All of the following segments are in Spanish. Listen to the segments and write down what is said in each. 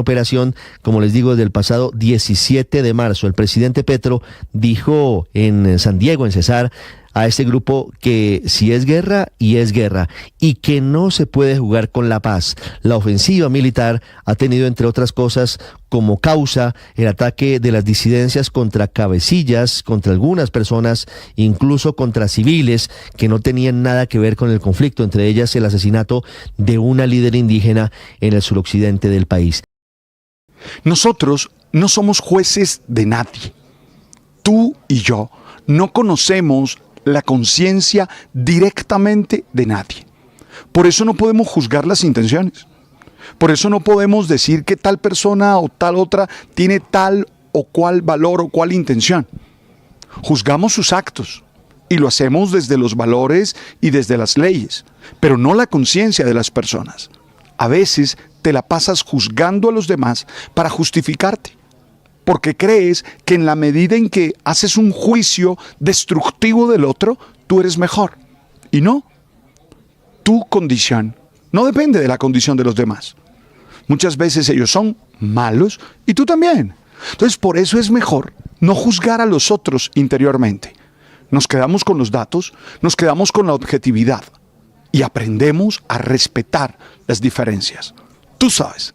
operación, como les digo, desde el pasado 17 de marzo. El presidente Petro dijo en San Diego, en Cesar, a este grupo que si es guerra, y es guerra, y que no se puede jugar con la paz. La ofensiva militar ha tenido, entre otras cosas, como causa el ataque de las disidencias contra cabecillas, contra algunas personas, incluso contra civiles que no tenían nada que ver con el conflicto, entre ellas el asesinato de una líder indígena en el suroccidente del país. Nosotros no somos jueces de nadie. Tú y yo no conocemos la conciencia directamente de nadie. Por eso no podemos juzgar las intenciones. Por eso no podemos decir que tal persona o tal otra tiene tal o cual valor o cual intención. Juzgamos sus actos y lo hacemos desde los valores y desde las leyes, pero no la conciencia de las personas. A veces te la pasas juzgando a los demás para justificarte, porque crees que en la medida en que haces un juicio destructivo del otro, tú eres mejor. Y no, tu condición no depende de la condición de los demás. Muchas veces ellos son malos y tú también. Entonces, por eso es mejor no juzgar a los otros interiormente. Nos quedamos con los datos, nos quedamos con la objetividad y aprendemos a respetar las diferencias. Tú sabes.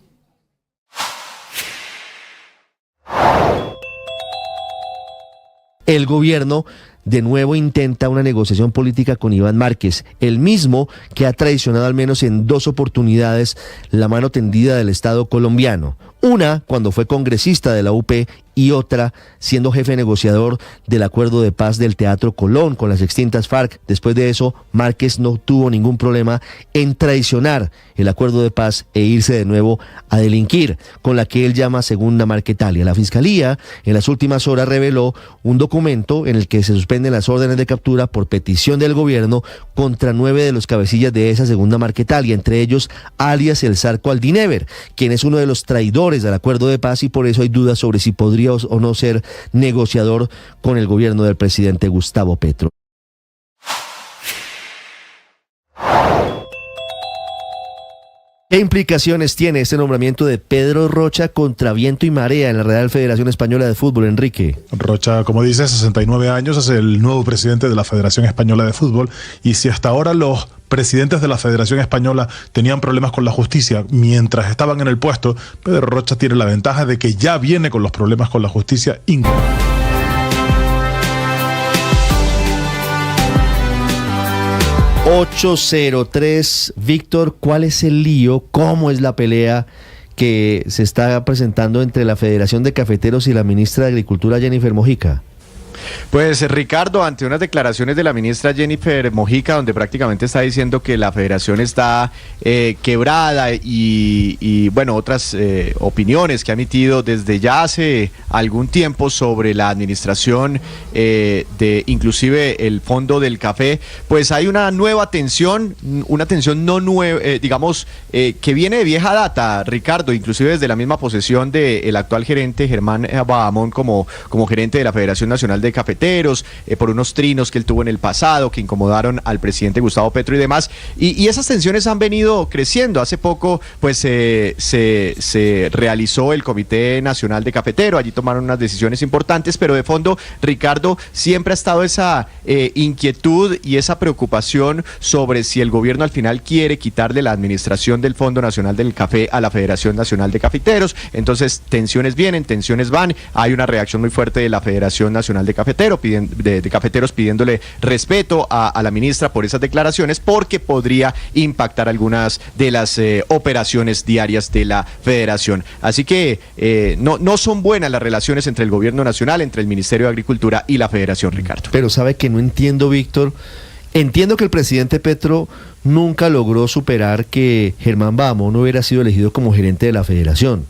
El gobierno de nuevo intenta una negociación política con Iván Márquez, el mismo que ha traicionado al menos en 2 oportunidades la mano tendida del Estado colombiano. Una cuando fue congresista de la UP y otra siendo jefe negociador del acuerdo de paz del Teatro Colón con las extintas FARC. Después de eso, Márquez no tuvo ningún problema en traicionar el acuerdo de paz e irse de nuevo a delinquir, con la que él llama Segunda Marquetalia. La Fiscalía en las últimas horas reveló un documento en el que se suspenden las órdenes de captura por petición del gobierno contra 9 de los cabecillas de esa Segunda Marquetalia, entre ellos alias el Zarco Aldinever, quien es uno de los traidores del acuerdo de paz, y por eso hay dudas sobre si podría o no ser negociador con el gobierno del presidente Gustavo Petro. ¿Qué implicaciones tiene este nombramiento de Pedro Rocha contra viento y marea en la Real Federación Española de Fútbol, Enrique? Rocha, como dice, 69 años, es el nuevo presidente de la Federación Española de Fútbol, y si hasta ahora los presidentes de la Federación Española tenían problemas con la justicia mientras estaban en el puesto, Pedro Rocha tiene la ventaja de que ya viene con los problemas con la justicia incluidos. ...803, Víctor, ¿cuál es el lío? ¿Cómo es la pelea que se está presentando entre la Federación de Cafeteros y la ministra de Agricultura, Jennifer Mojica? Pues Ricardo, ante unas declaraciones de la ministra Jennifer Mojica, donde prácticamente está diciendo que la federación está quebrada y bueno, otras opiniones que ha emitido desde ya hace algún tiempo sobre la administración de inclusive el fondo del café, pues hay una nueva tensión, una tensión no nueva, digamos, que viene de vieja data, Ricardo, inclusive desde la misma posesión del actual gerente Germán Bahamón como gerente de la Federación Nacional de Cafeteros, por unos trinos que él tuvo en el pasado que incomodaron al presidente Gustavo Petro y demás, y esas tensiones han venido creciendo. Hace poco pues se realizó el Comité Nacional de Cafetero, allí tomaron unas decisiones importantes, pero de fondo, Ricardo, siempre ha estado esa inquietud y esa preocupación sobre si el gobierno al final quiere quitarle la administración del Fondo Nacional del Café a la Federación Nacional de Cafeteros. Entonces tensiones vienen, tensiones van, hay una reacción muy fuerte de la Federación Nacional de Cafeteros pidiéndole respeto a la ministra por esas declaraciones, porque podría impactar algunas de las operaciones diarias de la federación. Así que no son buenas las relaciones entre el gobierno nacional, entre el Ministerio de Agricultura y la federación, Ricardo. Pero sabe que no entiendo, Víctor. Entiendo que el presidente Petro nunca logró superar que Germán Bahamón no hubiera sido elegido como gerente de la federación.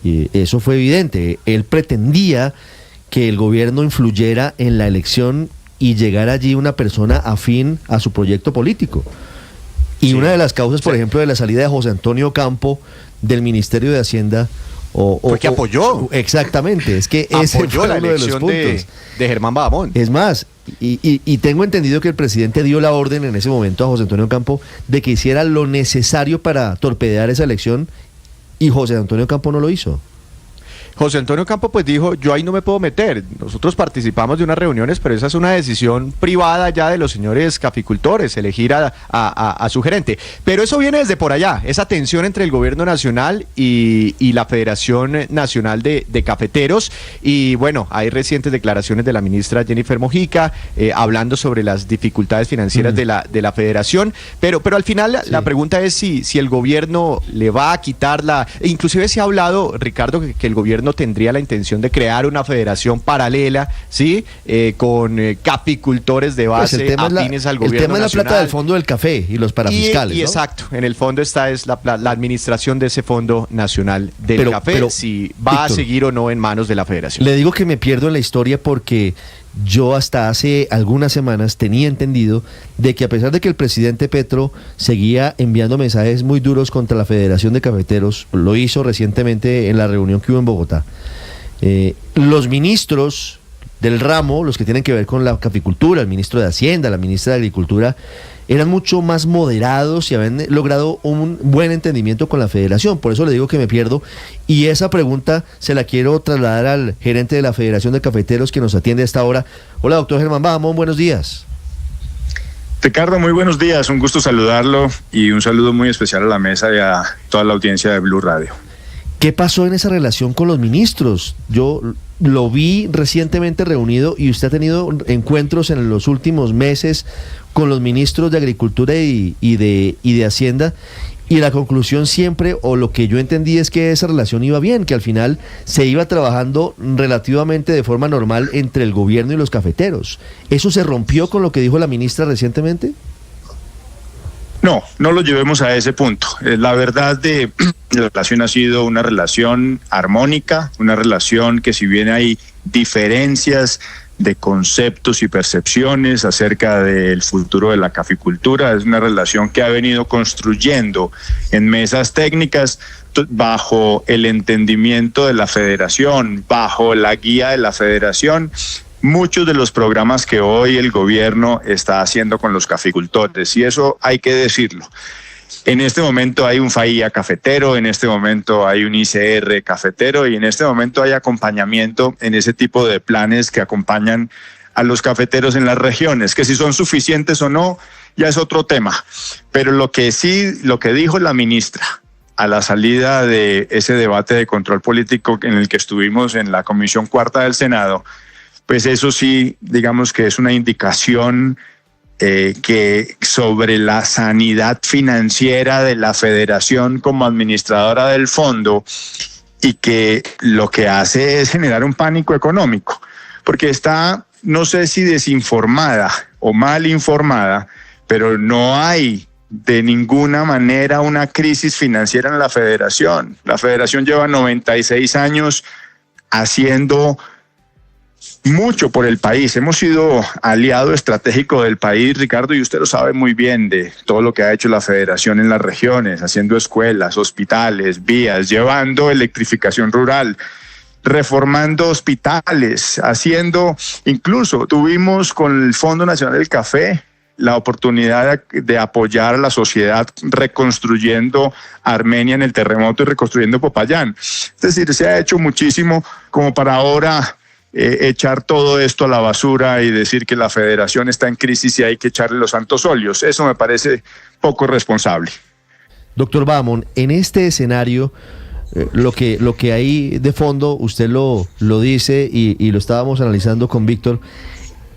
Y eso fue evidente. Él pretendía que el gobierno influyera en la elección y llegara allí una persona afín a su proyecto político. Y sí, una de las causas, por ejemplo, de la salida de José Antonio Campo del Ministerio de Hacienda fue que apoyó. Exactamente, es que ese apoyó fue la uno de los elección puntos de Germán Bahamón. Es más, y tengo entendido que el presidente dio la orden en ese momento a José Antonio Campo de que hiciera lo necesario para torpedear esa elección, y José Antonio Campo no lo hizo. José Antonio Campo pues dijo, yo ahí no me puedo meter, nosotros participamos de unas reuniones, pero esa es una decisión privada ya de los señores caficultores, elegir a su gerente. Pero eso viene desde por allá, esa tensión entre el gobierno nacional y la Federación Nacional de Cafeteros. Y bueno, hay recientes declaraciones de la ministra Jennifer Mojica hablando sobre las dificultades financieras de la federación, pero al final la pregunta es si el gobierno le va a quitar inclusive se ha hablado, Ricardo, que el gobierno tendría la intención de crear una federación paralela, ¿sí? Con caficultores de base afines al gobierno nacional. El tema es la plata del fondo del café y los parafiscales, ¿no? Exacto, en el fondo es la administración de ese fondo nacional del café, si va Víctor, a seguir o no en manos de la federación. Le digo que me pierdo en la historia porque yo hasta hace algunas semanas tenía entendido de que a pesar de que el presidente Petro seguía enviando mensajes muy duros contra la Federación de Cafeteros, lo hizo recientemente en la reunión que hubo en Bogotá, los ministros del ramo, los que tienen que ver con la caficultura, el ministro de Hacienda, la ministra de Agricultura, eran mucho más moderados y habían logrado un buen entendimiento con la federación. Por eso le digo que me pierdo, y esa pregunta se la quiero trasladar al gerente de la Federación de Cafeteros que nos atiende a esta hora. Hola, doctor Germán Bajamón, buenos días. Ricardo, muy buenos días, un gusto saludarlo y un saludo muy especial a la mesa y a toda la audiencia de Blue Radio. ¿Qué pasó en esa relación con los ministros? Yo lo vi recientemente reunido y usted ha tenido encuentros en los últimos meses con los ministros de Agricultura y de Hacienda, y la conclusión siempre, o lo que yo entendí, es que esa relación iba bien, que al final se iba trabajando relativamente de forma normal entre el gobierno y los cafeteros. ¿Eso se rompió con lo que dijo la ministra recientemente? No, no lo llevemos a ese punto. La verdad de la relación ha sido una relación armónica, una relación que, si bien hay diferencias de conceptos y percepciones acerca del futuro de la caficultura, es una relación que ha venido construyendo en mesas técnicas bajo el entendimiento de la federación, bajo la guía de la federación, muchos de los programas que hoy el gobierno está haciendo con los caficultores, y eso hay que decirlo. En este momento hay un FAIA cafetero, en este momento hay un ICR cafetero, y en este momento hay acompañamiento en ese tipo de planes que acompañan a los cafeteros en las regiones, que si son suficientes o no, ya es otro tema. Pero lo que dijo la ministra a la salida de ese debate de control político en el que estuvimos en la Comisión Cuarta del Senado, pues eso sí, digamos que es una indicación que sobre la sanidad financiera de la federación como administradora del fondo, y que lo que hace es generar un pánico económico, porque está, no sé si desinformada o mal informada, pero no hay de ninguna manera una crisis financiera en la federación. La federación lleva 96 años haciendo mucho por el país. Hemos sido aliado estratégico del país, Ricardo, y usted lo sabe muy bien, de todo lo que ha hecho la federación en las regiones, haciendo escuelas, hospitales, vías, llevando electrificación rural, reformando hospitales, incluso tuvimos con el Fondo Nacional del Café la oportunidad de apoyar a la sociedad reconstruyendo Armenia en el terremoto y reconstruyendo Popayán. Es decir, se ha hecho muchísimo como para ahora echar todo esto a la basura y decir que la federación está en crisis y hay que echarle los santos óleos. Eso me parece poco responsable. Doctor Bajamón, en este escenario, lo que hay de fondo, usted lo dice y lo estábamos analizando con Víctor,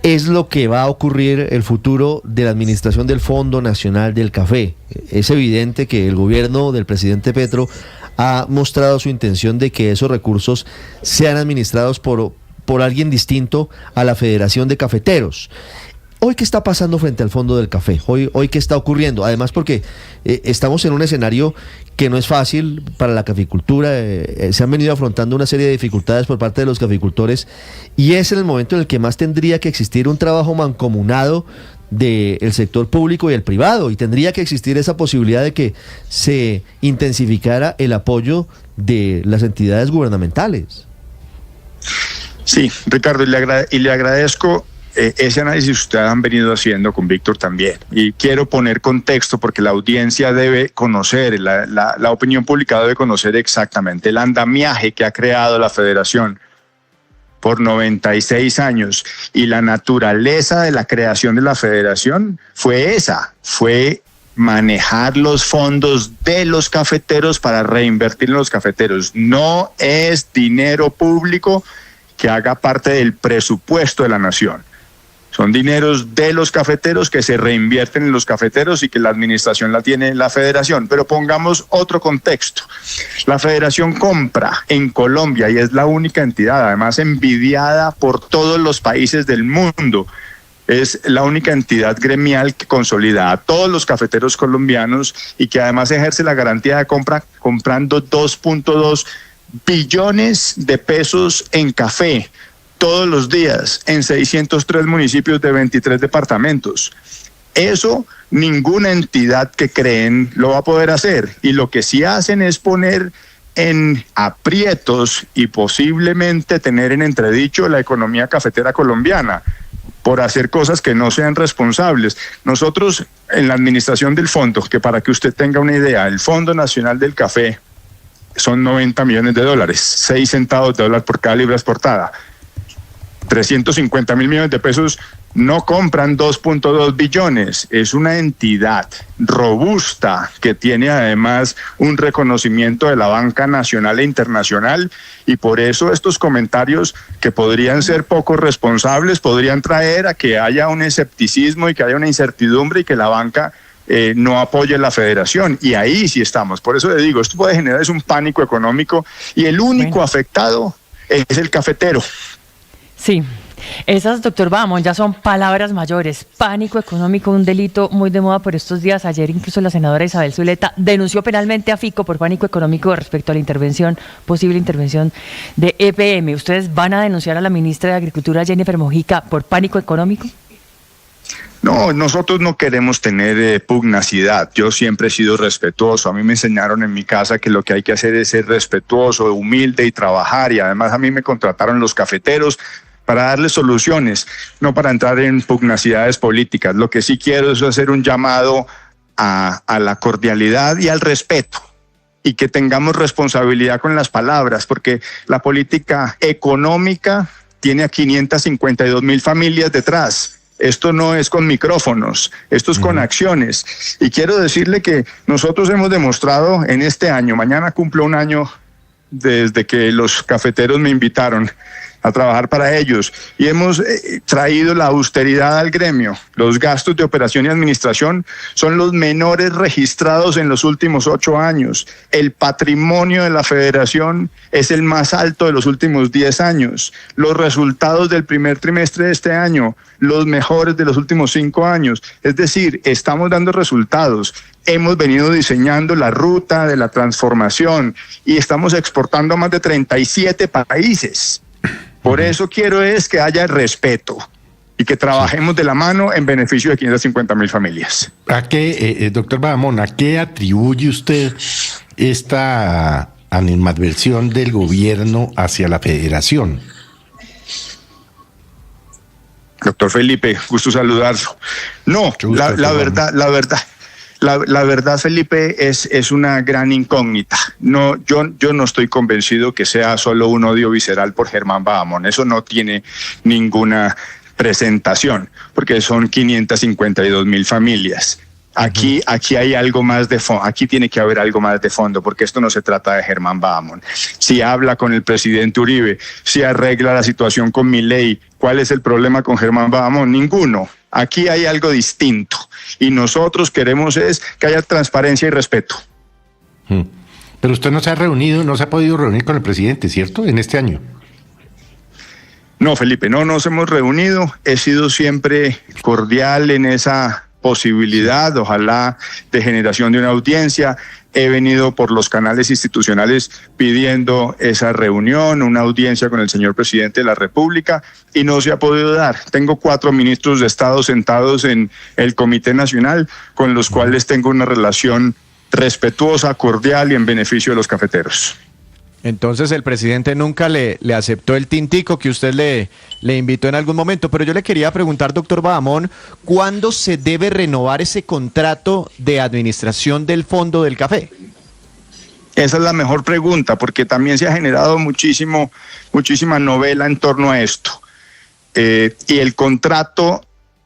es lo que va a ocurrir el futuro de la administración del Fondo Nacional del Café. Es evidente que el gobierno del presidente Petro ha mostrado su intención de que esos recursos sean administrados por alguien distinto a la Federación de Cafeteros. Hoy, ¿qué está pasando frente al Fondo del Café? Hoy ¿qué está ocurriendo? Además, porque estamos en un escenario que no es fácil para la caficultura. Se han venido afrontando una serie de dificultades por parte de los caficultores, y es en el momento en el que más tendría que existir un trabajo mancomunado del sector público y el privado, y tendría que existir esa posibilidad de que se intensificara el apoyo de las entidades gubernamentales. Sí, Ricardo, y le agradezco ese análisis ustedes han venido haciendo con Víctor también. Y quiero poner contexto porque la audiencia debe conocer, la opinión pública debe conocer exactamente el andamiaje que ha creado la federación por 96 años. Y la naturaleza de la creación de la federación fue manejar los fondos de los cafeteros para reinvertir en los cafeteros. No es dinero público que haga parte del presupuesto de la nación. Son dineros de los cafeteros que se reinvierten en los cafeteros y que la administración la tiene en la federación. Pero pongamos otro contexto. La federación compra en Colombia y es la única entidad, además envidiada por todos los países del mundo. Es la única entidad gremial que consolida a todos los cafeteros colombianos y que además ejerce la garantía de compra comprando 2.2 billones de pesos en café todos los días en 603 municipios de 23 departamentos. Eso ninguna entidad que creen lo va a poder hacer, y lo que sí hacen es poner en aprietos y posiblemente tener en entredicho la economía cafetera colombiana por hacer cosas que no sean responsables. Nosotros en la administración del fondo, que para que usted tenga una idea, el Fondo Nacional del Café son 90 millones de dólares, 6 centavos de dólar por cada libra exportada. 350 mil millones de pesos no compran 2.2 billones. Es una entidad robusta que tiene además un reconocimiento de la banca nacional e internacional, y por eso estos comentarios que podrían ser poco responsables podrían traer a que haya un escepticismo y que haya una incertidumbre y que la banca no apoye la federación, y ahí sí estamos. Por eso le digo, esto puede generar un pánico económico y el único afectado es el cafetero. Sí, esas, doctor Bahamonde, ya son palabras mayores. Pánico económico, un delito muy de moda por estos días. Ayer incluso la senadora Isabel Zuleta denunció penalmente a Fico por pánico económico respecto a la posible intervención de EPM. ¿Ustedes van a denunciar a la ministra de Agricultura, Jennifer Mojica, por pánico económico? No, nosotros no queremos tener pugnacidad. Yo siempre he sido respetuoso. A mí me enseñaron en mi casa que lo que hay que hacer es ser respetuoso, humilde y trabajar. Y además a mí me contrataron los cafeteros para darles soluciones, no para entrar en pugnacidades políticas. Lo que sí quiero es hacer un llamado a la cordialidad y al respeto, y que tengamos responsabilidad con las palabras, porque la política económica tiene a 552,000 familias detrás. Esto no es con micrófonos, esto es con acciones. Y quiero decirle que nosotros hemos demostrado en este año, mañana cumplo un año desde que los cafeteros me invitaron a trabajar para ellos, y hemos traído la austeridad al gremio. Los gastos de operación y administración son los menores registrados en los últimos 8 años. El patrimonio de la federación es el más alto de los últimos 10 años. Los resultados del primer trimestre de este año, los mejores de los últimos 5 años. Es decir, estamos dando resultados. Hemos venido diseñando la ruta de la transformación y estamos exportando a más de 37 países. Por eso quiero es que haya respeto y que trabajemos de la mano en beneficio de 550,000 familias. ¿A qué, doctor Bahamonde, a qué atribuye usted esta animadversión del gobierno hacia la federación? Doctor Felipe, gusto saludarlo. No, la verdad, Felipe, es una gran incógnita. No, yo no estoy convencido que sea solo un odio visceral por Germán Bahamonde. Eso no tiene ninguna presentación, porque son 552,000 familias. Aquí hay algo más de fondo, aquí tiene que haber algo más de fondo, porque esto no se trata de Germán Bahamonde. Si habla con el presidente Uribe, si arregla la situación con Milei, ¿cuál es el problema con Germán Bahamonde? Ninguno. Aquí hay algo distinto y nosotros queremos es que haya transparencia y respeto. Pero usted no se ha podido reunir con el presidente, ¿cierto? En este año. No, Felipe, no nos hemos reunido. He sido siempre cordial en esa posibilidad, ojalá, de generación de una audiencia. He venido por los canales institucionales pidiendo esa reunión, una audiencia con el señor presidente de la República, y no se ha podido dar. Tengo 4 ministros de Estado sentados en el Comité Nacional, con los cuales tengo una relación respetuosa, cordial y en beneficio de los cafeteros. Entonces el presidente nunca le aceptó el tintico que usted le invitó en algún momento. Pero yo le quería preguntar, doctor Bahamón, ¿cuándo se debe renovar ese contrato de administración del Fondo del Café? Esa es la mejor pregunta, porque también se ha generado muchísima novela en torno a esto. Y el contrato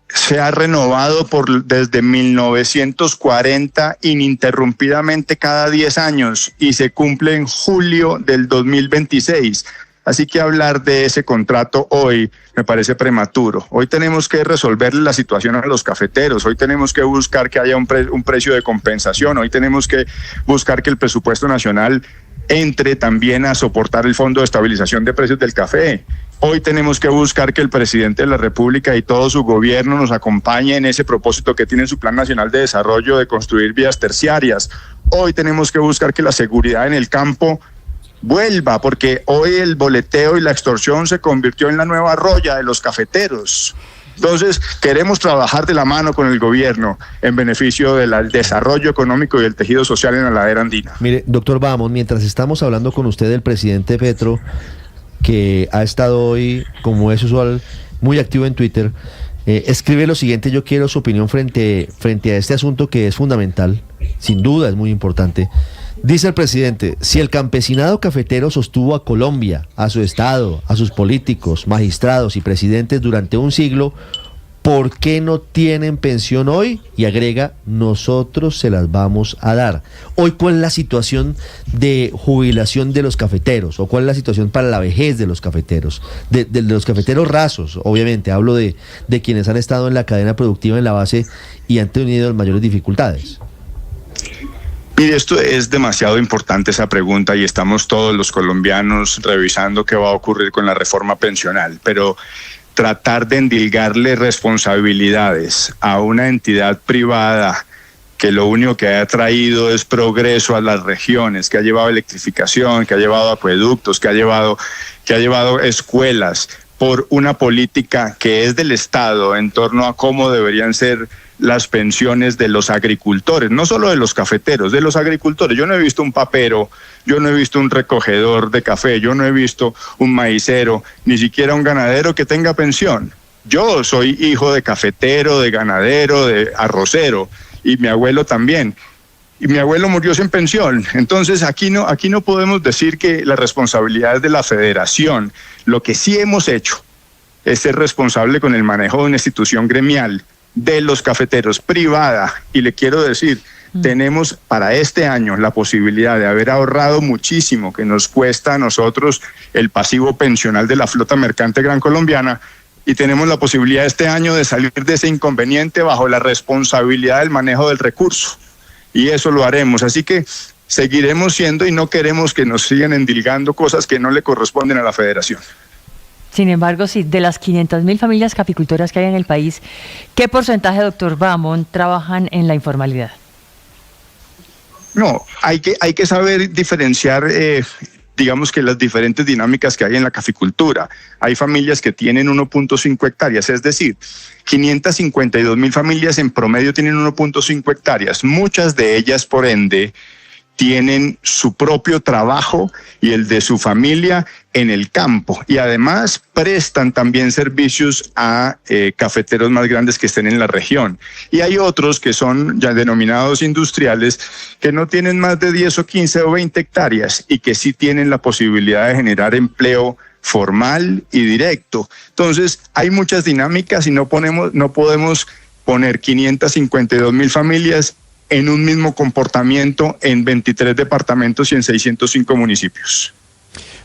se ha renovado desde 1940 ininterrumpidamente cada 10 años y se cumple en julio del 2026. Así que hablar de ese contrato hoy me parece prematuro. Hoy tenemos que resolverle la situación a los cafeteros, hoy tenemos que buscar que haya un precio de compensación, hoy tenemos que buscar que el presupuesto nacional entre también a soportar el Fondo de Estabilización de Precios del Café. Hoy tenemos que buscar que el presidente de la República y todo su gobierno nos acompañe en ese propósito que tiene su Plan Nacional de Desarrollo de construir vías terciarias. Hoy tenemos que buscar que la seguridad en el campo vuelva, porque hoy el boleteo y la extorsión se convirtió en la nueva roya de los cafeteros. Entonces, queremos trabajar de la mano con el gobierno en beneficio del desarrollo económico y el tejido social en la ladera andina. Mire, doctor Bahamón, mientras estamos hablando con usted del presidente Petro, que ha estado hoy, como es usual, muy activo en Twitter, escribe lo siguiente: yo quiero su opinión frente a este asunto que es fundamental, sin duda es muy importante. Dice el presidente: si el campesinado cafetero sostuvo a Colombia, a su Estado, a sus políticos, magistrados y presidentes durante un siglo, ¿por qué no tienen pensión hoy? Y agrega: nosotros se las vamos a dar. Hoy, ¿cuál es la situación de jubilación de los cafeteros? ¿O cuál es la situación para la vejez de los cafeteros? De los cafeteros rasos, obviamente, hablo de quienes han estado en la cadena productiva en la base y han tenido mayores dificultades. Mire, esto es demasiado importante, esa pregunta, y estamos todos los colombianos revisando qué va a ocurrir con la reforma pensional, pero tratar de endilgarle responsabilidades a una entidad privada que lo único que ha traído es progreso a las regiones, que ha llevado electrificación, que ha llevado acueductos, que ha llevado escuelas, por una política que es del Estado en torno a cómo deberían ser las pensiones de los agricultores, no solo de los cafeteros, de los agricultores. Yo no he visto un papero, yo no he visto un recogedor de café, yo no he visto un maicero, ni siquiera un ganadero que tenga pensión. Yo soy hijo de cafetero, de ganadero, de arrocero, y mi abuelo también. Y mi abuelo murió sin pensión. Entonces aquí no podemos decir que la responsabilidad es de la federación. Lo que sí hemos hecho es ser responsable con el manejo de una institución gremial de los cafeteros privada. Y le quiero decir, tenemos para este año la posibilidad de haber ahorrado muchísimo que nos cuesta a nosotros el pasivo pensional de la flota mercante gran colombiana, y tenemos la posibilidad este año de salir de ese inconveniente bajo la responsabilidad del manejo del recurso. Y eso lo haremos, así que seguiremos siendo, y no queremos que nos sigan endilgando cosas que no le corresponden a la federación. Sin embargo, sí, de las 500.000 familias caficultoras que hay en el país, ¿qué porcentaje, doctor Bahamón, trabajan en la informalidad? No, hay que saber diferenciar, digamos que las diferentes dinámicas que hay en la caficultura. Hay familias que tienen 1.5 hectáreas, es decir, 552.000 familias en promedio tienen 1.5 hectáreas. Muchas de ellas, por ende, tienen su propio trabajo y el de su familia en el campo, y además prestan también servicios a cafeteros más grandes que estén en la región. Y hay otros que son ya denominados industriales, que no tienen más de 10 o 15 o 20 hectáreas y que sí tienen la posibilidad de generar empleo formal y directo. Entonces, hay muchas dinámicas y no podemos poner 552.000 familias en un mismo comportamiento en 23 departamentos y en 605 municipios.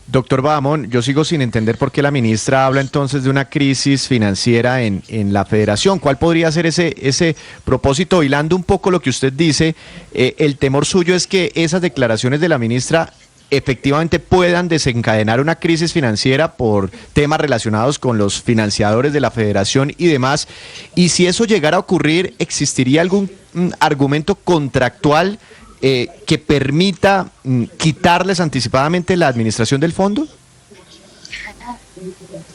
Doctor Bahamón, yo sigo sin entender por qué la ministra habla entonces de una crisis financiera en la federación. ¿Cuál podría ser ese propósito? Hilando un poco lo que usted dice, el temor suyo es que esas declaraciones de la ministra efectivamente puedan desencadenar una crisis financiera por temas relacionados con los financiadores de la federación y demás. Y si eso llegara a ocurrir, ¿existiría algún argumento contractual que permita quitarles anticipadamente la administración del fondo?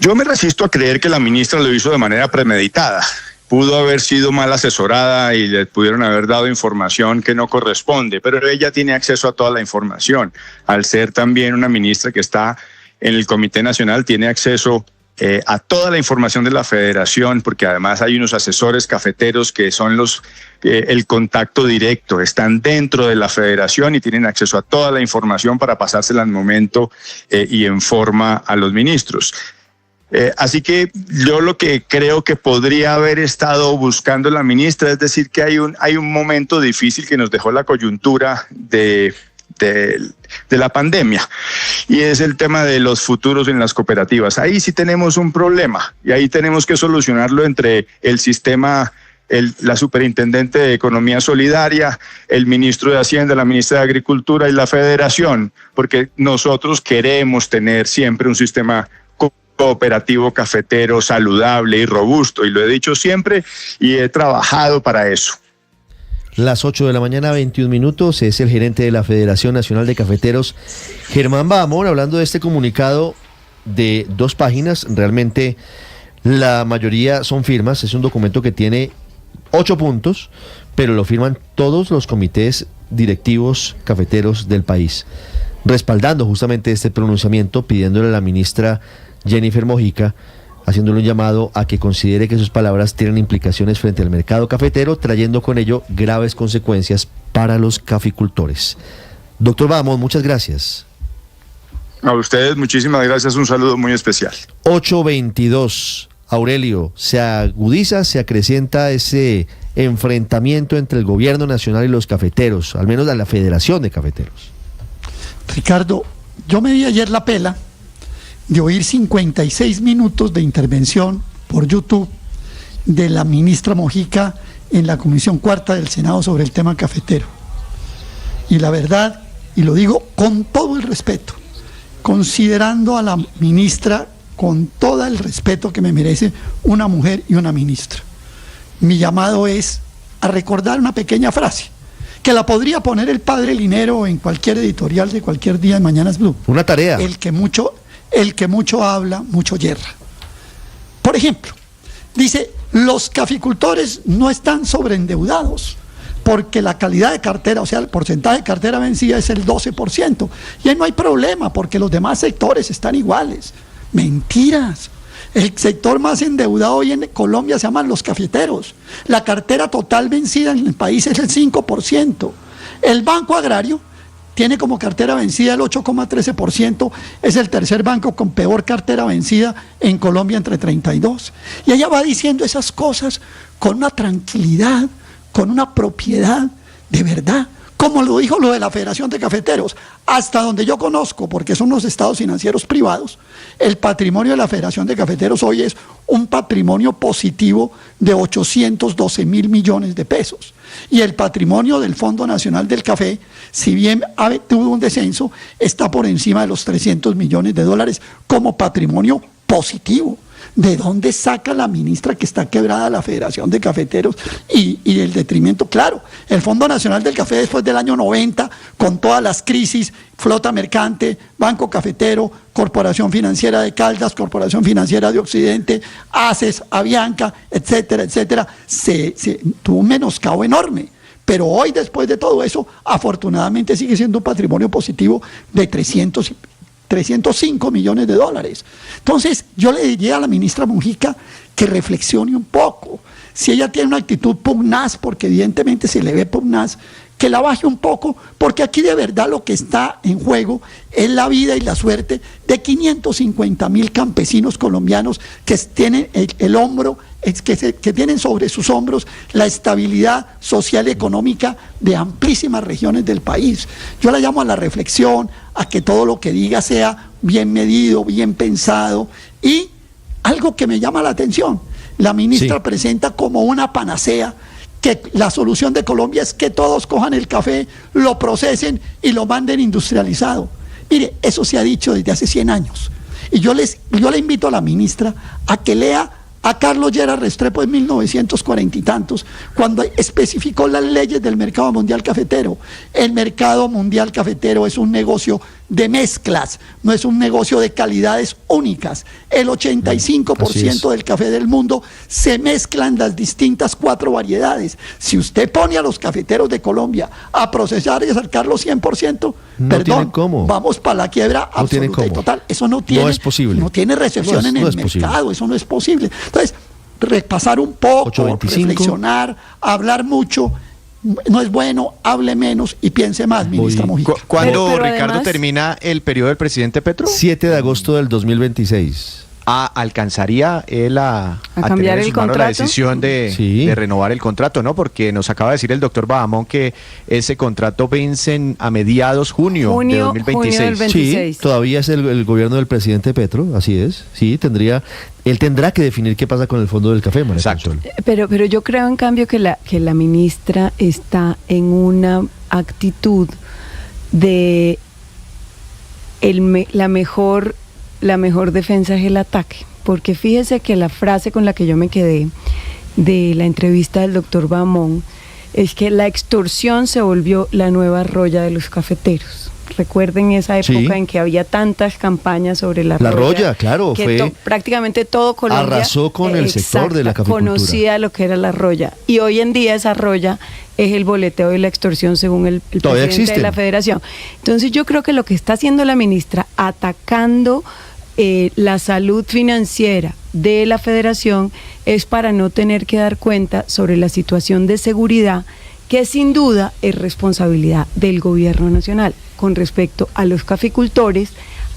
Yo me resisto a creer que la ministra lo hizo de manera premeditada. pudo haber sido mal asesorada y le pudieron haber dado información que no corresponde, pero ella tiene acceso a toda la información. Al ser también una ministra que está en el Comité Nacional, tiene acceso a toda la información de la federación, porque además hay unos asesores cafeteros que son el contacto directo, están dentro de la federación y tienen acceso a toda la información para pasársela al momento y en forma a los ministros. Así que yo lo que creo que podría haber estado buscando la ministra, es decir, que hay un momento difícil que nos dejó la coyuntura de la pandemia, y es el tema de los futuros en las cooperativas. Ahí sí tenemos un problema y ahí tenemos que solucionarlo entre el sistema, la superintendente de Economía Solidaria, el ministro de Hacienda, la ministra de Agricultura y la federación, porque nosotros queremos tener siempre un sistema cooperativo cafetero saludable y robusto, y lo he dicho siempre y he trabajado para eso. Las 8 de la mañana, 21 minutos, es el gerente de la Federación Nacional de Cafeteros, Germán Bahamón, hablando de este comunicado de 2 páginas. Realmente la mayoría son firmas, es un documento que tiene 8 puntos, pero lo firman todos los comités directivos cafeteros del país, respaldando justamente este pronunciamiento, pidiéndole a la ministra Jennifer Mojica, haciéndole un llamado a que considere que sus palabras tienen implicaciones frente al mercado cafetero, trayendo con ello graves consecuencias para los caficultores. Doctor Bahamón, muchas gracias. A ustedes muchísimas gracias, un saludo muy especial. 8:22. Aurelio, se agudiza, se acrecienta ese enfrentamiento entre el gobierno nacional y los cafeteros, al menos a la Federación de Cafeteros. Ricardo, yo me di ayer la pela de oír 56 minutos de intervención por YouTube de la ministra Mojica en la Comisión Cuarta del Senado sobre el tema cafetero. Y la verdad, y lo digo con todo el respeto, considerando a la ministra con todo el respeto que me merece una mujer y una ministra, mi llamado es a recordar una pequeña frase que la podría poner el padre Linero en cualquier editorial de cualquier día de Mañanas Blue. Una tarea. El que mucho habla, mucho yerra. Por ejemplo, dice, los caficultores no están sobreendeudados porque la calidad de cartera, o sea, el porcentaje de cartera vencida es el 12%. Y ahí no hay problema porque los demás sectores están iguales. Mentiras. El sector más endeudado hoy en Colombia se llaman los cafeteros. La cartera total vencida en el país es el 5%. El Banco Agrario tiene como cartera vencida el 8,13%, es el tercer banco con peor cartera vencida en Colombia entre 32. Y ella va diciendo esas cosas con una tranquilidad, con una propiedad de verdad, como lo dijo lo de la Federación de Cafeteros. Hasta donde yo conozco, porque son los estados financieros privados, el patrimonio de la Federación de Cafeteros hoy es un patrimonio positivo de 812 mil millones de pesos. Y el patrimonio del Fondo Nacional del Café, si bien tuvo un descenso, está por encima de los 300 millones de dólares como patrimonio positivo. ¿De dónde saca la ministra que está quebrada la Federación de Cafeteros y el detrimento? Claro, el Fondo Nacional del Café después del año 90, con todas las crisis, flota mercante, Banco Cafetero, Corporación Financiera de Caldas, Corporación Financiera de Occidente, ACES, Avianca, etcétera, etcétera, se tuvo un menoscabo enorme. Pero hoy, después de todo eso, afortunadamente sigue siendo un patrimonio positivo de 305 millones de dólares. Entonces, yo le diría a la ministra Mojica que reflexione un poco. Si ella tiene una actitud pugnaz, porque evidentemente se le ve pugnaz, que la baje un poco, porque aquí de verdad lo que está en juego es la vida y la suerte de 550.000 campesinos colombianos que tienen el hombro, que tienen sobre sus hombros la estabilidad social y económica de amplísimas regiones del país. Yo la llamo a la reflexión, a que todo lo que diga sea bien medido, bien pensado, y algo que me llama la atención, la ministra presenta como una panacea que la solución de Colombia es que todos cojan el café, lo procesen y lo manden industrializado. Mire, eso se ha dicho desde hace 100 años. Y yo le invito a la ministra a que lea a Carlos Lleras Restrepo en 1940 y tantos, cuando especificó las leyes del mercado mundial cafetero. El mercado mundial cafetero es un negocio de mezclas, no es un negocio de calidades únicas. El 85% del café del mundo se mezclan las distintas 4 variedades. Si usted pone a los cafeteros de Colombia a procesar y a sacarlo 100%, No perdón, tienen cómo. vamos para la quiebra No tienen absoluta y cómo. total. Eso no tiene, No es posible. no tiene recepción en No el es posible. mercado, eso no es posible. Entonces, repasar un poco, 8:25. reflexionar, hablar mucho, no es bueno, hable menos y piense más, ministra Mojica. ¿Cuándo, Pero Ricardo, además- termina el periodo del presidente Petro? 7 de agosto del 2026. ¿Alcanzaría él a cambiar tener en el sus manos la contrato? decisión Sí. de renovar el contrato, ¿no? Porque nos acaba de decir el doctor Bahamón que ese contrato vence a mediados junio de Junio 2026. del 26. Sí, todavía es el gobierno del presidente Petro, así es. Sí, él tendrá que definir qué pasa con el fondo del café, María Exacto. Consuelo. Pero yo creo en cambio que la ministra está en una actitud de la mejor defensa es el ataque, porque fíjese que la frase con la que yo me quedé de la entrevista del doctor Bahamón es que la extorsión se volvió la nueva roya de los cafeteros. Recuerden esa época Sí. en que había tantas campañas sobre la La roya. roya, claro, que fue- prácticamente todo Colombia arrasó con el sector de la caficultura. conocía lo que era la roya. Y hoy en día esa roya es el boleteo y la extorsión según el Todavía presidente existen. de la federación. Entonces yo creo que lo que está haciendo la ministra, atacando la salud financiera de la federación, es para no tener que dar cuenta sobre la situación de seguridad que sin duda es responsabilidad del gobierno nacional con respecto a los caficultores,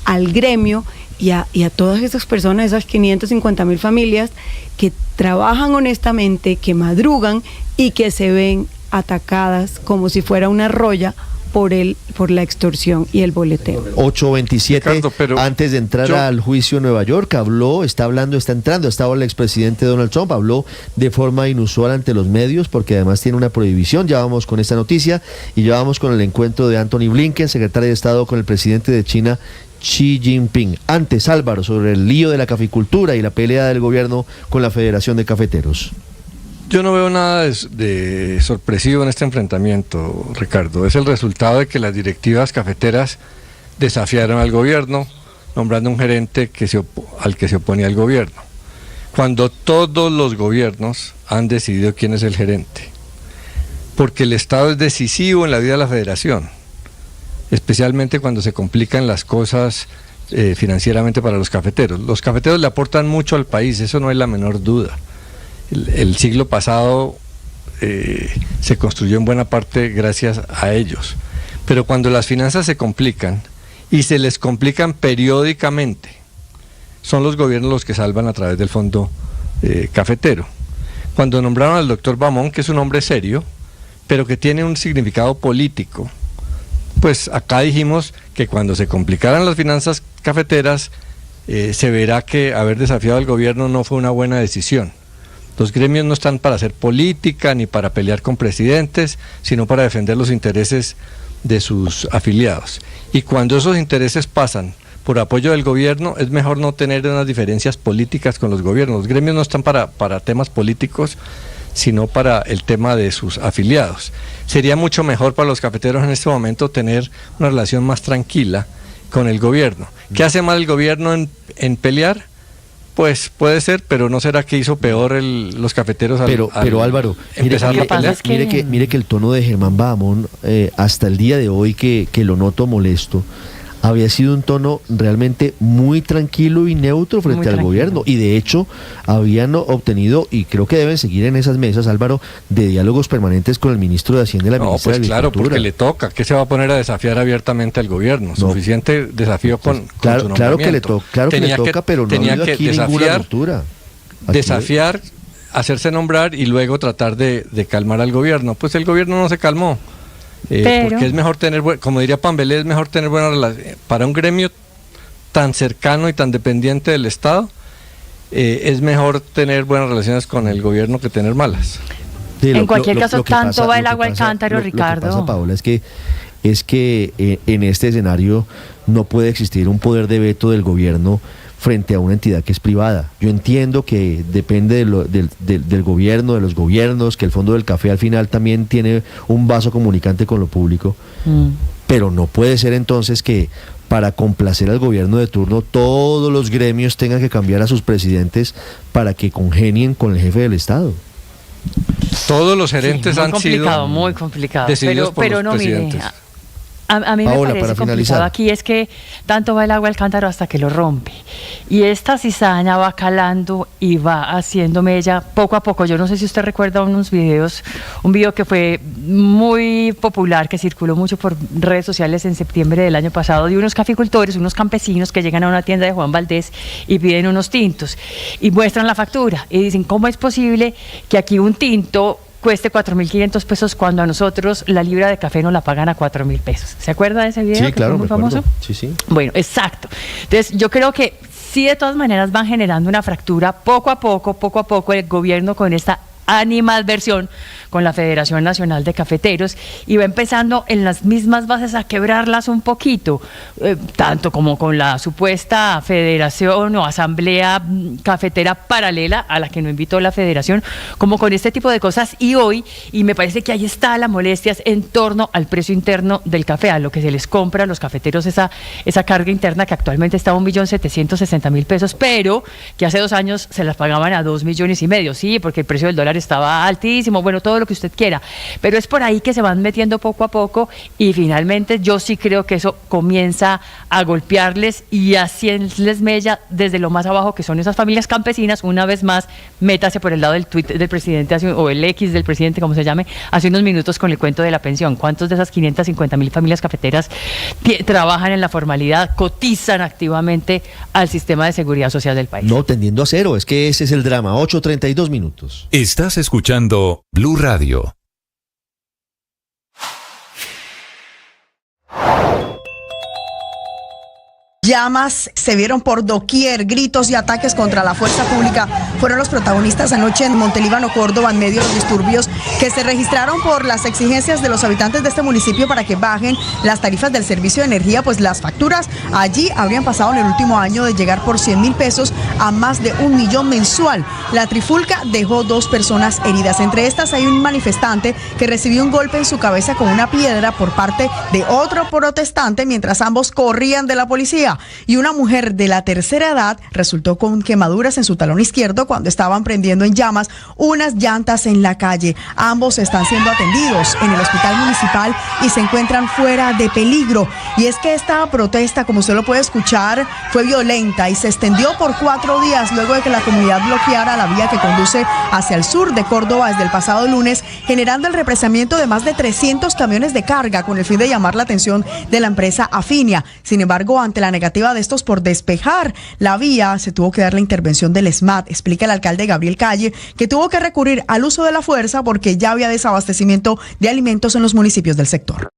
al gremio y a todas esas personas, esas 550,000 familias que trabajan honestamente, que madrugan y que se ven atacadas como si fuera una roya por la extorsión y el boleteo. 8:27, Ricardo, pero antes de entrar yo- al juicio en Nueva York, está entrando, estaba el expresidente Donald Trump, habló de forma inusual ante los medios, porque además tiene una prohibición. Ya vamos con esta noticia y ya vamos con el encuentro de Anthony Blinken, secretario de Estado, con el presidente de China, Xi Jinping. Antes, Álvaro, sobre el lío de la caficultura y la pelea del gobierno con la Federación de Cafeteros. Yo no veo nada de sorpresivo en este enfrentamiento, Ricardo. Es el resultado de que las directivas cafeteras desafiaron al gobierno, nombrando un gerente al que se oponía el gobierno, cuando todos los gobiernos han decidido quién es el gerente. Porque el Estado es decisivo en la vida de la federación, especialmente cuando se complican las cosas financieramente para los cafeteros. Los cafeteros le aportan mucho al país, eso no hay la menor duda. El siglo pasado se construyó en buena parte gracias a ellos. Pero cuando las finanzas se complican, y se les complican periódicamente, son los gobiernos los que salvan a través del fondo cafetero. Cuando nombraron al doctor Bahamón, que es un hombre serio, pero que tiene un significado político, pues acá dijimos que cuando se complicaran las finanzas cafeteras, se verá que haber desafiado al gobierno no fue una buena decisión. Los gremios no están para hacer política ni para pelear con presidentes, sino para defender los intereses de sus afiliados. Y cuando esos intereses pasan por apoyo del gobierno, es mejor no tener unas diferencias políticas con los gobiernos. Los gremios no están para temas políticos, sino para el tema de sus afiliados. Sería mucho mejor para los cafeteros en este momento tener una relación más tranquila con el gobierno. ¿Qué hace mal el gobierno en pelear? Pues puede ser, pero ¿no será que hizo peor los cafeteros Pero Álvaro, empezar la pelea? mire que el tono de Germán Bahamón, hasta el día de hoy que lo noto molesto, había sido un tono realmente muy tranquilo y neutro frente Muy al tranquilo. gobierno, y de hecho habían obtenido, y creo que deben seguir en esas mesas, Álvaro, de diálogos permanentes con el ministro de Hacienda y la No, ministra pues de claro, Agricultura. porque le toca. ¿Qué se va a poner a desafiar abiertamente al gobierno? No. Suficiente desafío con Claro, su claro que le nombramiento. toca, pero no ha tenía habido que aquí ninguna desafiar, ruptura. Aquí- desafiar, hacerse nombrar y luego tratar de calmar al gobierno. Pues el gobierno no se calmó. Pero- Porque es mejor tener, como diría Pambelé, es mejor tener buena relación. Para un gremio tan cercano y tan dependiente del Estado, es mejor tener buenas relaciones con el gobierno que tener malas. Sí, En cualquier caso, lo que tanto va el lo que agua al cántaro, lo que Ricardo. pasa, Paola, es que en este escenario no puede existir un poder de veto del gobierno frente a una entidad que es privada. Yo entiendo que depende del gobierno, de los gobiernos, que el Fondo del Café al final también tiene un vaso comunicante con lo público, pero no puede ser entonces que para complacer al gobierno de turno, todos los gremios tengan que cambiar a sus presidentes para que congenien con el jefe del Estado. Todos los gerentes han sido muy complicado. decididos por pero los no, mire, presidentes. a mí Paola, me para parece complicado finalizar. aquí es que tanto va el agua al cántaro hasta que lo rompe. Y esta cizaña va calando y va haciendo mella poco a poco. Yo no sé si usted recuerda unos videos, un video que fue muy popular, que circuló mucho por redes sociales en septiembre del año pasado, de unos caficultores, unos campesinos que llegan a una tienda de Juan Valdés y piden unos tintos y muestran la factura y dicen, ¿cómo es posible que aquí un tinto cueste 4.500 pesos cuando a nosotros la libra de café nos la pagan a 4.000 pesos? ¿Se acuerda de ese video? Sí, que claro, fue muy me acuerdo. famoso? Sí, sí. Bueno, exacto. Entonces, yo creo que sí, de todas maneras van generando una fractura poco a poco el gobierno con esta animadversión con la Federación Nacional de Cafeteros y va empezando en las mismas bases a quebrarlas un poquito, tanto como con la supuesta federación o asamblea cafetera paralela a la que no invitó la federación, como con este tipo de cosas. Y hoy, y me parece que ahí está la molestia en torno al precio interno del café, a lo que se les compra a los cafeteros, esa carga interna que actualmente está a 1.760.000 pesos, pero que hace 2 años se las pagaban a 2,5 millones, sí, porque el precio del dólar estaba altísimo, bueno, todo lo que usted quiera, pero es por ahí que se van metiendo poco a poco y finalmente yo sí creo que eso comienza a golpearles y a hacerles mella desde lo más abajo, que son esas familias campesinas. Una vez más, métase por el lado del tuit del presidente o el X del presidente, como se llame, hace unos minutos con el cuento de la pensión. ¿Cuántos de esas 550.000 familias cafeteras trabajan en la formalidad, cotizan activamente al sistema de seguridad social del país? No, tendiendo a cero, es que ese es el drama. 8:32 minutos. Estás escuchando Blue Radio. Llamas se vieron por doquier, gritos y ataques contra la fuerza pública fueron los protagonistas anoche en Montelíbano, Córdoba, en medio de los disturbios que se registraron por las exigencias de los habitantes de este municipio para que bajen las tarifas del servicio de energía, pues las facturas allí habrían pasado en el último año de llegar por 100.000 pesos a más de 1 millón mensual. La trifulca dejó 2 personas heridas, entre estas hay un manifestante que recibió un golpe en su cabeza con una piedra por parte de otro protestante mientras ambos corrían de la policía. Y una mujer de la tercera edad resultó con quemaduras en su talón izquierdo cuando estaban prendiendo en llamas unas llantas en la calle. Ambos están siendo atendidos en el hospital municipal y se encuentran fuera de peligro. Y es que esta protesta, como usted lo puede escuchar, fue violenta y se extendió por 4 días luego de que la comunidad bloqueara la vía que conduce hacia el sur de Córdoba desde el pasado lunes, generando el represamiento de más de 300 camiones de carga con el fin de llamar la atención de la empresa Afinia. Sin embargo, ante la negativa de estos por despejar la vía, se tuvo que dar la intervención del SMAT, explica el alcalde Gabriel Calle, que tuvo que recurrir al uso de la fuerza porque ya había desabastecimiento de alimentos en los municipios del sector.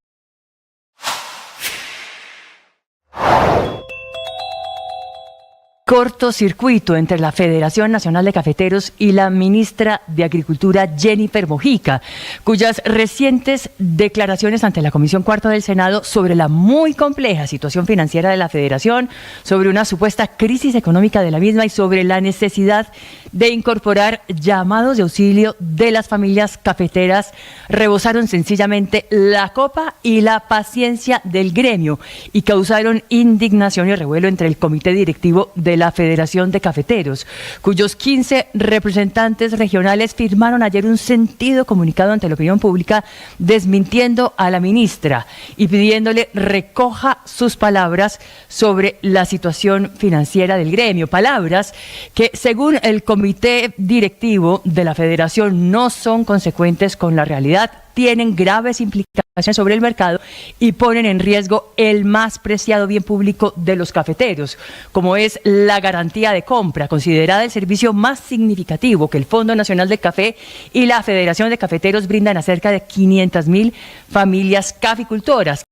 Cortocircuito entre la Federación Nacional de Cafeteros y la ministra de Agricultura, Jennifer Mojica, cuyas recientes declaraciones ante la Comisión Cuarta del Senado sobre la muy compleja situación financiera de la Federación, sobre una supuesta crisis económica de la misma y sobre la necesidad de incorporar llamados de auxilio de las familias cafeteras, rebosaron sencillamente la copa y la paciencia del gremio y causaron indignación y revuelo entre el comité directivo de la Federación de Cafeteros, cuyos 15 representantes regionales firmaron ayer un sentido comunicado ante la opinión pública desmintiendo a la ministra y pidiéndole recoja sus palabras sobre la situación financiera del gremio. Palabras que, según el comité directivo de la Federación, no son consecuentes con la realidad, tienen graves implicaciones sobre el mercado y ponen en riesgo el más preciado bien público de los cafeteros, como es la garantía de compra, considerada el servicio más significativo que el Fondo Nacional del Café y la Federación de Cafeteros brindan a cerca de 500.000 familias caficultoras.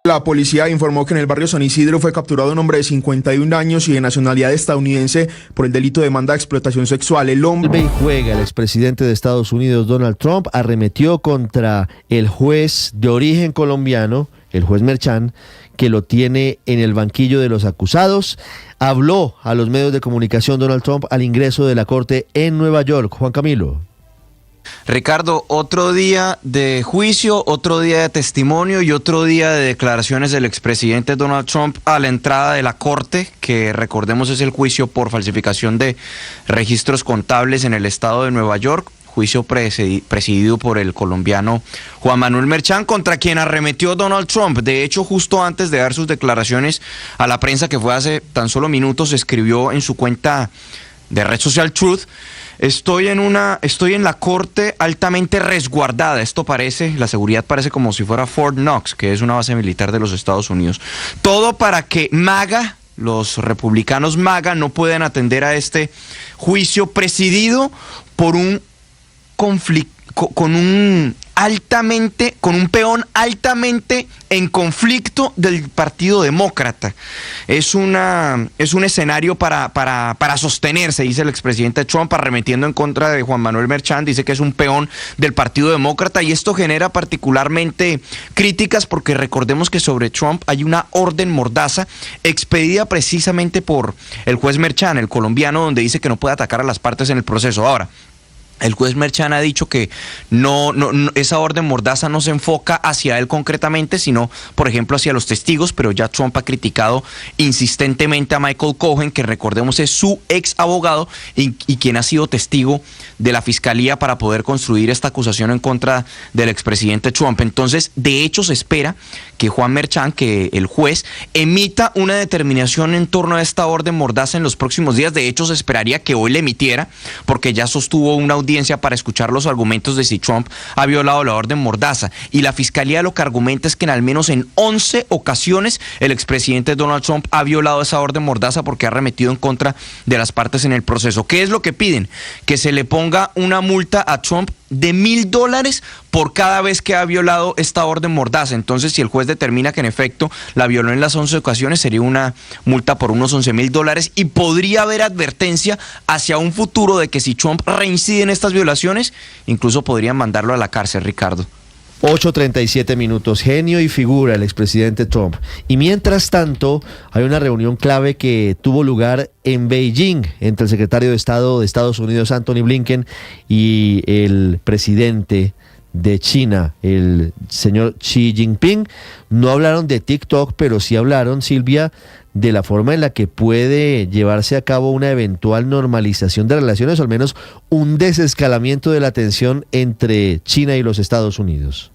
La policía informó que en el barrio San Isidro fue capturado un hombre de 51 años y de nacionalidad estadounidense por el delito de demanda de explotación sexual. El hombre Juega, el expresidente de Estados Unidos, Donald Trump, arremetió contra el juez de origen colombiano el juez Merchan, que lo tiene en el banquillo de los acusados. Habló a los medios de comunicación Donald Trump al ingreso de la corte en Nueva York. Juan Camilo. Ricardo, otro día de juicio, otro día de testimonio y otro día de declaraciones del expresidente Donald Trump a la entrada de la corte, que recordemos es el juicio por falsificación de registros contables en el estado de Nueva York, juicio presidido por el colombiano Juan Manuel Merchan, contra quien arremetió Donald Trump. De hecho, justo antes de dar sus declaraciones a la prensa, que fue hace tan solo minutos, escribió en su cuenta de red social Truth: Estoy en la corte altamente resguardada. Esto parece, la seguridad parece como si fuera Fort Knox, que es una base militar de los Estados Unidos. Todo para que MAGA, los republicanos MAGA, no puedan atender a este juicio presidido por un conflicto, con un peón altamente en conflicto del Partido Demócrata. Es un escenario para sostenerse, dice el expresidente Trump, arremetiendo en contra de Juan Manuel Merchan. Dice que es un peón del Partido Demócrata, y esto genera particularmente críticas porque recordemos que sobre Trump hay una orden mordaza expedida precisamente por el juez Merchan, el colombiano, donde dice que no puede atacar a las partes en el proceso. Ahora, el juez Merchan ha dicho que no, esa orden mordaza no se enfoca hacia él concretamente, sino, por ejemplo, hacia los testigos, pero ya Trump ha criticado insistentemente a Michael Cohen, que recordemos es su ex abogado y quien ha sido testigo de la fiscalía para poder construir esta acusación en contra del expresidente Trump. Entonces, de hecho, se espera que Juan Merchan, que el juez, emita una determinación en torno a esta orden mordaza en los próximos días. De hecho, se esperaría que hoy le emitiera, porque ya sostuvo una audiencia para escuchar los argumentos de si Trump ha violado la orden mordaza. Y la fiscalía lo que argumenta es que al menos en 11 ocasiones el expresidente Donald Trump ha violado esa orden mordaza porque ha arremetido en contra de las partes en el proceso. ¿Qué es lo que piden? Que se le ponga una multa a Trump de $1,000 por cada vez que ha violado esta orden mordaza. Entonces, si el juez determina que en efecto la violó en las 11 ocasiones, sería una multa por unos $11,000, y podría haber advertencia hacia un futuro de que si Trump reincide en estas violaciones, incluso podrían mandarlo a la cárcel, Ricardo. 8:37 minutos. Genio y figura el expresidente Trump. Y mientras tanto, hay una reunión clave que tuvo lugar en Beijing entre el secretario de Estado de Estados Unidos, Anthony Blinken, y el presidente de China, el señor Xi Jinping. No hablaron de TikTok, pero sí hablaron, Silvia, de la forma en la que puede llevarse a cabo una eventual normalización de relaciones, o al menos un desescalamiento de la tensión entre China y los Estados Unidos.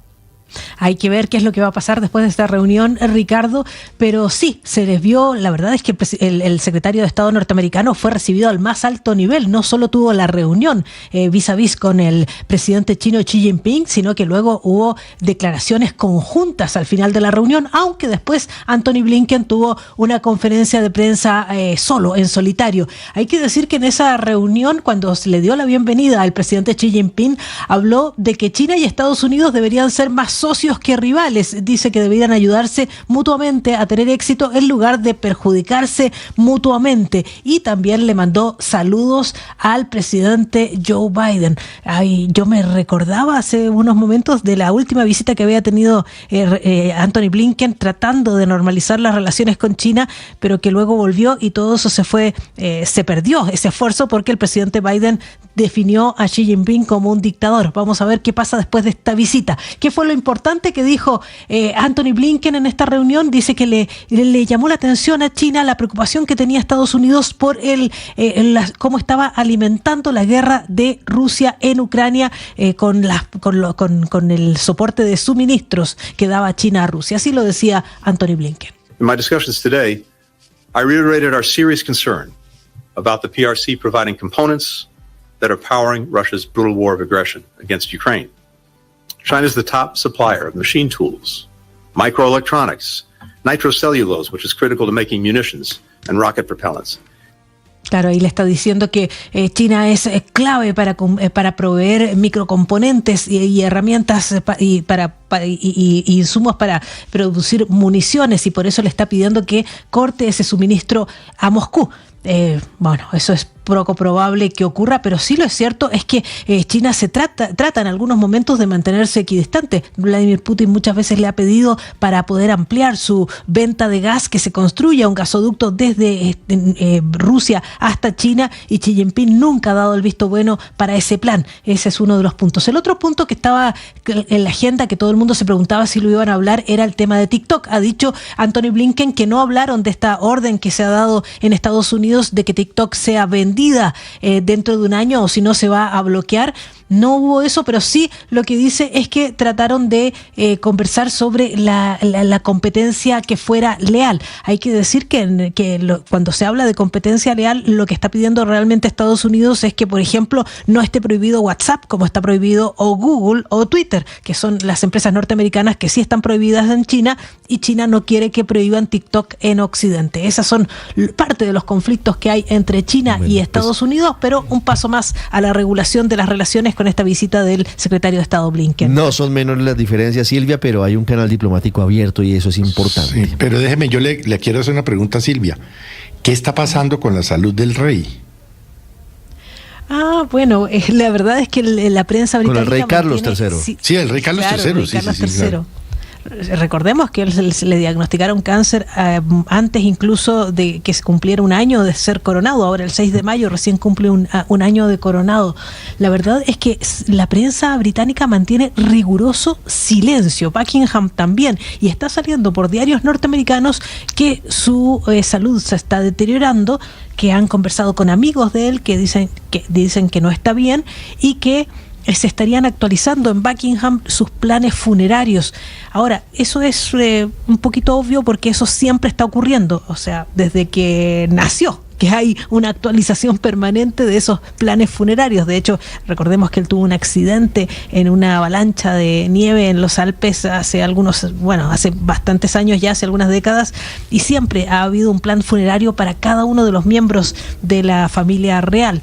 Hay que ver qué es lo que va a pasar después de esta reunión, Ricardo, pero sí, se les vio, la verdad es que el secretario de Estado norteamericano fue recibido al más alto nivel, no solo tuvo la reunión vis a vis con el presidente chino Xi Jinping, sino que luego hubo declaraciones conjuntas al final de la reunión, aunque después Anthony Blinken tuvo una conferencia de prensa solo, en solitario. Hay que decir que en esa reunión, cuando se le dio la bienvenida al presidente Xi Jinping, habló de que China y Estados Unidos deberían ser más socios que rivales. Dice que deberían ayudarse mutuamente a tener éxito en lugar de perjudicarse mutuamente, y también le mandó saludos al presidente Joe Biden. Yo me recordaba hace unos momentos de la última visita que había tenido Anthony Blinken tratando de normalizar las relaciones con China, pero que luego volvió y todo eso se perdió ese esfuerzo porque el presidente Biden definió a Xi Jinping como un dictador. Vamos a ver qué pasa después de esta visita. ¿Qué fue lo importante que dijo Anthony Blinken en esta reunión? Dice que le llamó la atención a China la preocupación que tenía Estados Unidos por cómo estaba alimentando la guerra de Rusia en Ucrania con el soporte de suministros que daba China a Rusia. Así lo decía Anthony Blinken. In my discussions today, I reiterated our serious concern about the PRC providing components that are powering Russia's brutal war of aggression against Ukraine. China is the top supplier of machine tools, microelectronics, nitrocellulose, which is critical to making munitions, and rocket propellants. Claro, ahí le está diciendo que China es clave para proveer microcomponentes y herramientas para y insumos para producir municiones, y por eso le está pidiendo que corte ese suministro a Moscú. Bueno, eso es poco probable que ocurra, pero sí lo cierto es que China se trata en algunos momentos de mantenerse equidistante. Vladimir Putin muchas veces le ha pedido para poder ampliar su venta de gas que se construya un gasoducto desde Rusia hasta China, y Xi Jinping nunca ha dado el visto bueno para ese plan. Ese es uno de los puntos. El otro punto que estaba en la agenda, que todo el mundo se preguntaba si lo iban a hablar, era el tema de TikTok. Ha dicho Antony Blinken que no hablaron de esta orden que se ha dado en Estados Unidos de que TikTok sea vendida dentro de un año, o si no se va a bloquear. No hubo eso, pero sí lo que dice es que trataron de conversar sobre la competencia que fuera leal. Hay que decir que cuando se habla de competencia leal, lo que está pidiendo realmente Estados Unidos es que, por ejemplo, no esté prohibido WhatsApp, como está prohibido o Google o Twitter, que son las empresas norteamericanas que sí están prohibidas en China, y China no quiere que prohíban TikTok en Occidente. Esas son parte de los conflictos que hay entre China y Estados Unidos, pero un paso más a la regulación de las relaciones con esta visita del secretario de Estado Blinken. No son menores las diferencias, Silvia, pero hay un canal diplomático abierto y eso es importante. Sí, pero déjeme, yo le quiero hacer una pregunta a Silvia. ¿Qué está pasando con la salud del rey? Bueno, la verdad es que la prensa británica... Con el rey Carlos III. Sí, el rey Carlos III. El rey Carlos III. Recordemos que le diagnosticaron cáncer antes incluso de que se cumpliera un año de ser coronado. Ahora el 6 de mayo recién cumple un año de coronado. La verdad es que la prensa británica mantiene riguroso silencio, Buckingham también, y está saliendo por diarios norteamericanos que su salud se está deteriorando, que han conversado con amigos de él que dicen que no está bien, y que se estarían actualizando en Buckingham sus planes funerarios. Ahora, eso es un poquito obvio porque eso siempre está ocurriendo, o sea, desde que nació, que hay una actualización permanente de esos planes funerarios. De hecho, recordemos que él tuvo un accidente en una avalancha de nieve en los Alpes hace bastantes años ya, hace algunas décadas, y siempre ha habido un plan funerario para cada uno de los miembros de la familia real.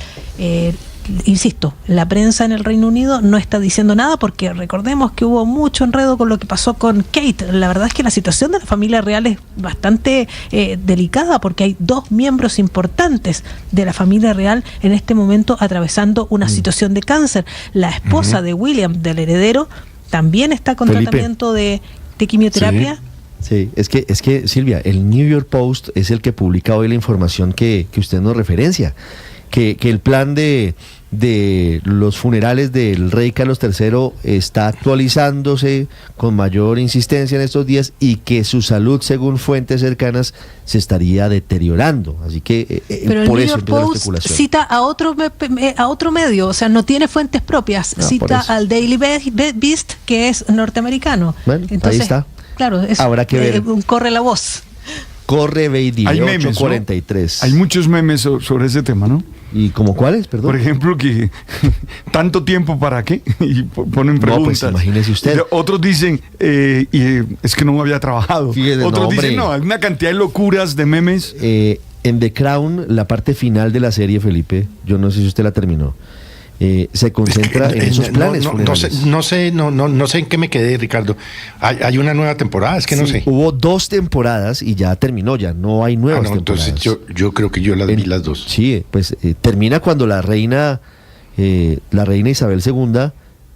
Insisto, la prensa en el Reino Unido no está diciendo nada porque recordemos que hubo mucho enredo con lo que pasó con Kate. La verdad es que la situación de la familia real es bastante delicada porque hay dos miembros importantes de la familia real en este momento atravesando una situación de cáncer. La esposa de William, del heredero, también está con Felipe. Tratamiento de quimioterapia. Sí, es que Silvia, el New York Post es el que publica hoy la información que usted nos referencia. Que el plan de los funerales del rey Carlos III está actualizándose con mayor insistencia en estos días y que su salud, según fuentes cercanas, se estaría deteriorando. Así que pero por el eso New York empieza la Post especulación. cita a otro medio, o sea, no tiene fuentes propias, cita al Daily Beast, que es norteamericano. Bueno, entonces, ahí está. Claro, es, habrá que ver. Corre la voz. Corre Beidi, Hay memes, 8:43. ¿no? Hay muchos memes sobre ese tema, ¿no? ¿Y como cuáles, perdón? Por ejemplo, que ¿tanto tiempo para qué? Y ponen preguntas. No, pues imagínese usted. Otros dicen, es que no había trabajado. Fíjese, Otros no, dicen, no, hay una cantidad de locuras, de memes. En The Crown, la parte final de la serie, Felipe, yo no sé si usted la terminó, se concentra en esos planes funerarios. No sé en qué me quedé, Ricardo. Hay una nueva temporada, es que no sé. Hubo 2 temporadas y ya terminó, ya no hay nuevas temporadas. Entonces yo creo que yo las vi las 2. Sí, pues termina cuando la reina Isabel II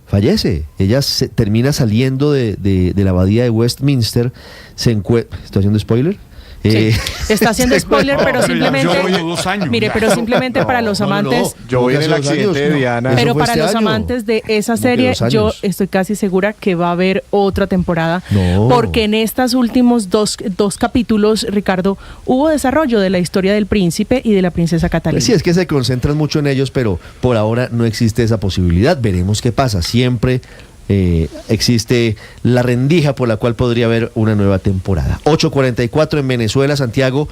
fallece. Ella termina saliendo de la abadía de Westminster, ¿estoy haciendo spoiler? Sí, está haciendo spoiler, pero simplemente... Yo voy 2 años. Mire, pero simplemente para los amantes... Yo voy en el accidente de Diana. Pero para los amantes de esa serie, yo estoy casi segura que va a haber otra temporada. Porque en estos últimos dos capítulos, Ricardo, hubo desarrollo de la historia del príncipe y de la princesa Catalina. Sí, es que se concentran mucho en ellos, pero por ahora no existe esa posibilidad. Veremos qué pasa. Siempre existe la rendija por la cual podría haber una nueva temporada. 8:44 en Venezuela, Santiago.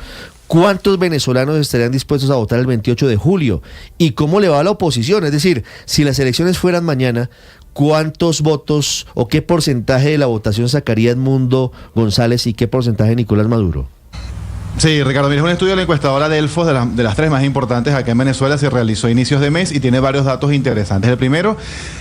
¿Cuántos venezolanos estarían dispuestos a votar el 28 de julio? ¿Y cómo le va a la oposición? Es decir, si las elecciones fueran mañana, ¿cuántos votos o qué porcentaje de la votación sacaría Edmundo González y qué porcentaje Nicolás Maduro? Sí, Ricardo, mira, es un estudio de la encuestadora Delfos de las tres más importantes acá en Venezuela, se realizó a inicios de mes y tiene varios datos interesantes. El primero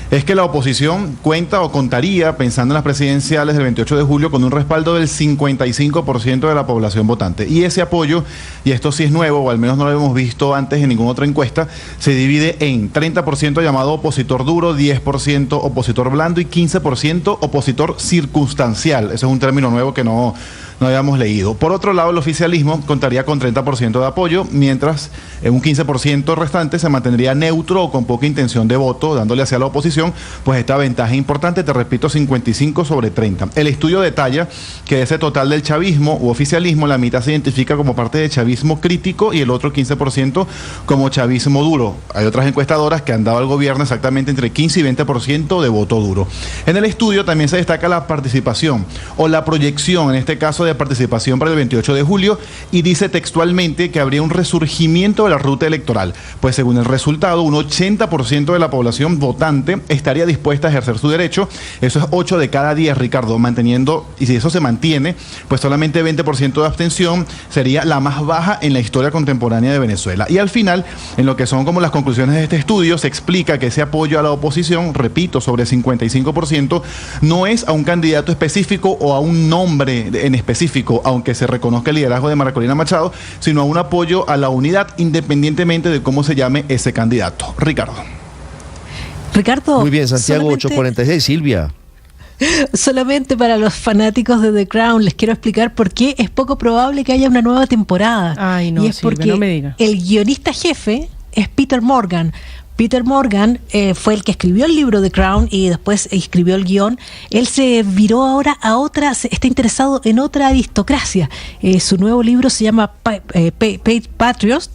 es que la oposición cuenta o contaría, pensando en las presidenciales del 28 de julio, con un respaldo del 55% de la población votante. Y ese apoyo, y esto sí es nuevo, o al menos no lo habíamos visto antes en ninguna otra encuesta, se divide en 30% llamado opositor duro, 10% opositor blando y 15% opositor circunstancial. Ese es un término nuevo que no habíamos leído. Por otro lado, el oficialismo contaría con 30% de apoyo, mientras un 15% restante se mantendría neutro o con poca intención de voto, dándole hacia la oposición, pues esta ventaja importante, te repito, 55 sobre 30. El estudio detalla que de ese total del chavismo u oficialismo, la mitad se identifica como parte de chavismo crítico y el otro 15% como chavismo duro. Hay otras encuestadoras que han dado al gobierno exactamente entre 15 y 20% de voto duro. En el estudio también se destaca la participación o la proyección, en este caso de participación para el 28 de julio, y dice textualmente que habría un resurgimiento de la ruta electoral, pues según el resultado, un 80% de la población votante estaría dispuesta a ejercer su derecho. Eso es 8 de cada 10, Ricardo, manteniendo, y si eso se mantiene, pues solamente 20% de abstención, sería la más baja en la historia contemporánea de Venezuela. Y al final, en lo que son como las conclusiones de este estudio, se explica que ese apoyo a la oposición, repito, sobre 55%, no es a un candidato específico o a un nombre en específico, aunque se reconozca el liderazgo de María Corina Machado, sino a un apoyo a la unidad independientemente de cómo se llame ese candidato. Ricardo. Muy bien, Santiago, 8:46, Silvia. Solamente para los fanáticos de The Crown les quiero explicar por qué es poco probable que haya una nueva temporada. Ay, no, y es Silvia, porque no me diga. el guionista jefe es Peter Morgan. Peter Morgan fue el que escribió el libro The Crown y después escribió el guión. Él se viró ahora a otra, está interesado en otra aristocracia. Su nuevo libro se llama Patriotas,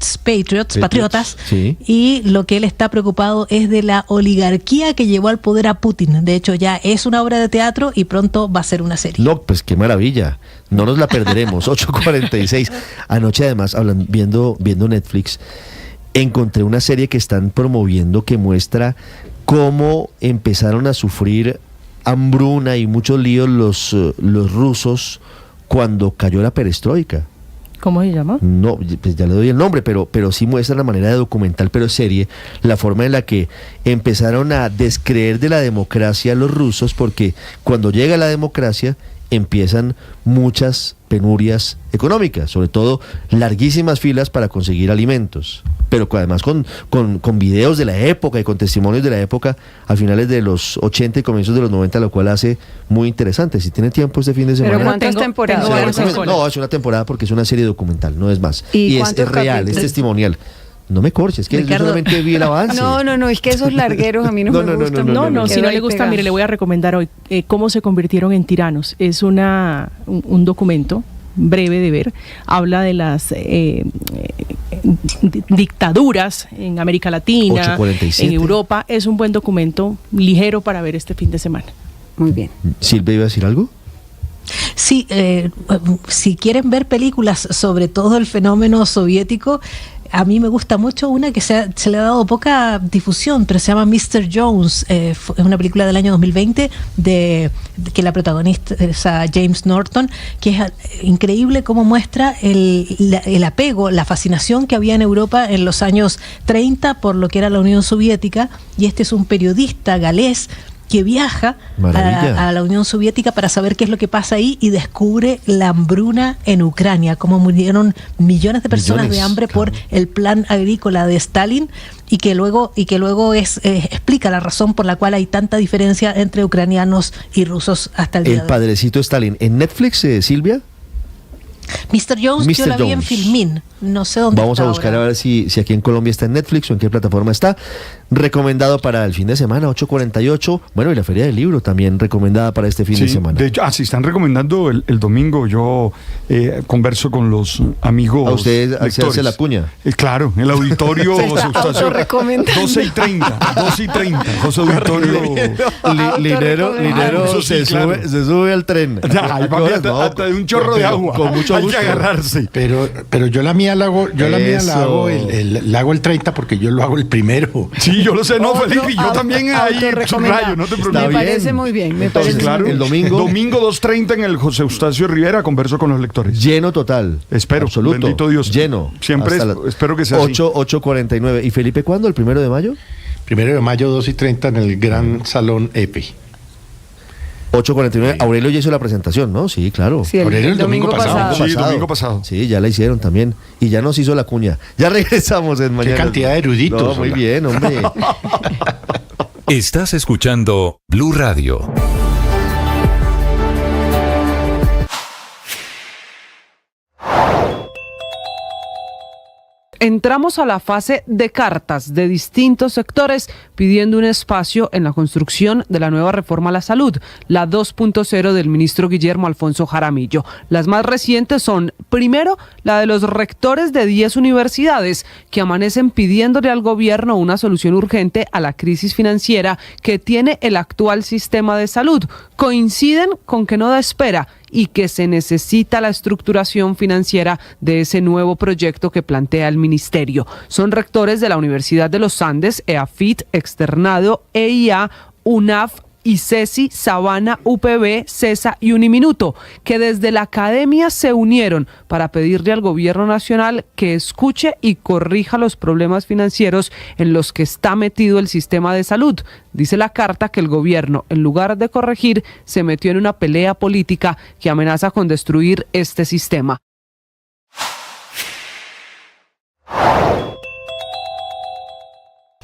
sí. Y lo que él está preocupado es de la oligarquía que llevó al poder a Putin. De hecho, ya es una obra de teatro y pronto va a ser una serie. No, pues qué maravilla. No nos la perderemos. 8:46. Anoche, además, viendo Netflix, encontré una serie que están promoviendo que muestra cómo empezaron a sufrir hambruna y muchos líos los rusos cuando cayó la perestroika. ¿Cómo se llama? No, pues ya le doy el nombre, pero sí muestra la manera de documental, pero serie, la forma en la que empezaron a descreer de la democracia los rusos, porque cuando llega la democracia empiezan muchas penurias económicas, sobre todo larguísimas filas para conseguir alimentos, pero además con videos de la época y con testimonios de la época a finales de los 80 y comienzos de los 90, lo cual hace muy interesante. Si tienen tiempo este fin de semana. ¿Pero cuántas temporadas? No, es una temporada porque es una serie documental, no es más. ¿Y es real, capítulos? es testimonial. No me corches, que Ricardo, yo solamente vi el avance. No, es que esos largueros a mí no me gustan. No, si no le gusta, mire, le voy a recomendar hoy Cómo se convirtieron en tiranos. Es un documento breve de ver. Habla de las dictaduras en América Latina, 8:47. en Europa. Es un buen documento, ligero para ver este fin de semana. Muy bien. ¿Silvia iba a decir algo? Sí, si quieren ver películas sobre todo el fenómeno soviético, a mí me gusta mucho una que se le ha dado poca difusión, pero se llama Mr. Jones. Es una película del año 2020 que la protagonista es James Norton, que es increíble cómo muestra el apego, la fascinación que había en Europa en los años 30 por lo que era la Unión Soviética, y este es un periodista galés que viaja a la Unión Soviética para saber qué es lo que pasa ahí y descubre la hambruna en Ucrania, cómo murieron millones de personas de hambre por el plan agrícola de Stalin, y que luego explica la razón por la cual hay tanta diferencia entre ucranianos y rusos hasta el día de hoy. El padrecito Stalin. ¿En Netflix, Silvia? Mr. Jones, yo la vi en Filmin, no sé dónde Vamos está a buscar ahora. a ver si aquí en Colombia está en Netflix o en qué plataforma está. Recomendado para el fin de semana, 8:48. Bueno, y la Feria del Libro también recomendada para este fin de semana. De hecho, si están recomendando el domingo, yo converso con los amigos. ¿A usted lectores. hace la cuña? Claro, el auditorio Se está Substación. autorrecomendando. 12:30. José Auditorio. Linero eso sí, se claro. sube al tren. Ay, papi, hasta de un chorro de agua. Con mucho Hay que agarrarse. Pero yo la mía la hago, la hago el 30 porque yo lo hago el primero. Sí, yo lo sé, no, Felipe, yo también ahí subrayo, no te preocupes. Me parece muy bien, Claro, el domingo 2:30 en el José Eustacio Rivera, converso con los lectores. Lleno total. Espero, absoluto. Bendito Dios. Lleno. Siempre espero que sea 8:49. ¿Y Felipe cuándo? ¿El 1 de mayo? 1 de mayo, 2:30 en el Gran Salón EPE. 8:49. Aurelio ya hizo la presentación, ¿no? Sí, claro. Sí, el domingo pasado. Sí, domingo pasado. Sí, ya la hicieron también. Y ya nos hizo la cuña. Ya regresamos en Mañana. Qué cantidad de eruditos. No, muy bien, hombre. Estás escuchando Blue Radio. Entramos a la fase de cartas de distintos sectores pidiendo un espacio en la construcción de la nueva reforma a la salud, la 2.0 del ministro Guillermo Alfonso Jaramillo. Las más recientes son, primero, la de los rectores de 10 universidades que amanecen pidiéndole al gobierno una solución urgente a la crisis financiera que tiene el actual sistema de salud. Coinciden con que no da espera y que se necesita la estructuración financiera de ese nuevo proyecto que plantea el ministerio. Son rectores de la Universidad de los Andes, EAFIT, Externado, EIA, UNAF, ICESI, Sabana, UPB, CESA y Uniminuto, que desde la academia se unieron para pedirle al gobierno nacional que escuche y corrija los problemas financieros en los que está metido el sistema de salud. Dice la carta que el gobierno, en lugar de corregir, se metió en una pelea política que amenaza con destruir este sistema.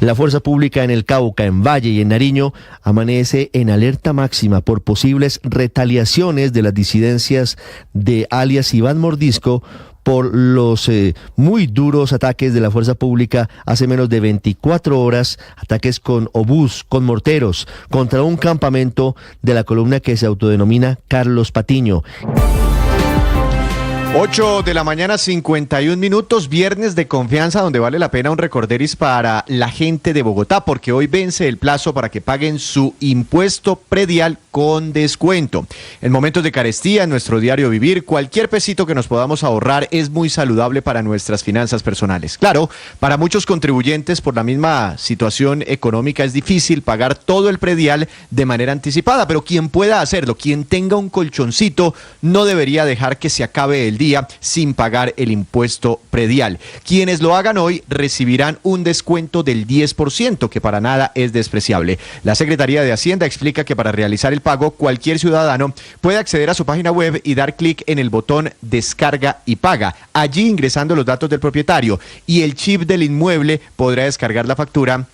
La fuerza pública en el Cauca, en Valle y en Nariño amanece en alerta máxima por posibles retaliaciones de las disidencias de alias Iván Mordisco por los muy duros ataques de la fuerza pública hace menos de 24 horas, ataques con obús, con morteros, contra un campamento de la columna que se autodenomina Carlos Patiño. 8 de la mañana, 51 minutos, viernes de confianza, donde vale la pena un recorderis para la gente de Bogotá, porque hoy vence el plazo para que paguen su impuesto predial con descuento. En momentos de carestía, en nuestro diario vivir, cualquier pesito que nos podamos ahorrar es muy saludable para nuestras finanzas personales. Claro, para muchos contribuyentes por la misma situación económica es difícil pagar todo el predial de manera anticipada, pero quien pueda hacerlo, quien tenga un colchoncito, no debería dejar que se acabe el día sin pagar el impuesto predial. Quienes lo hagan hoy recibirán un descuento del 10%, que para nada es despreciable. La Secretaría de Hacienda explica que para realizar el pago, cualquier ciudadano puede acceder a su página web y dar clic en el botón Descarga y Paga. Allí, ingresando los datos del propietario y el chip del inmueble, podrá descargar la factura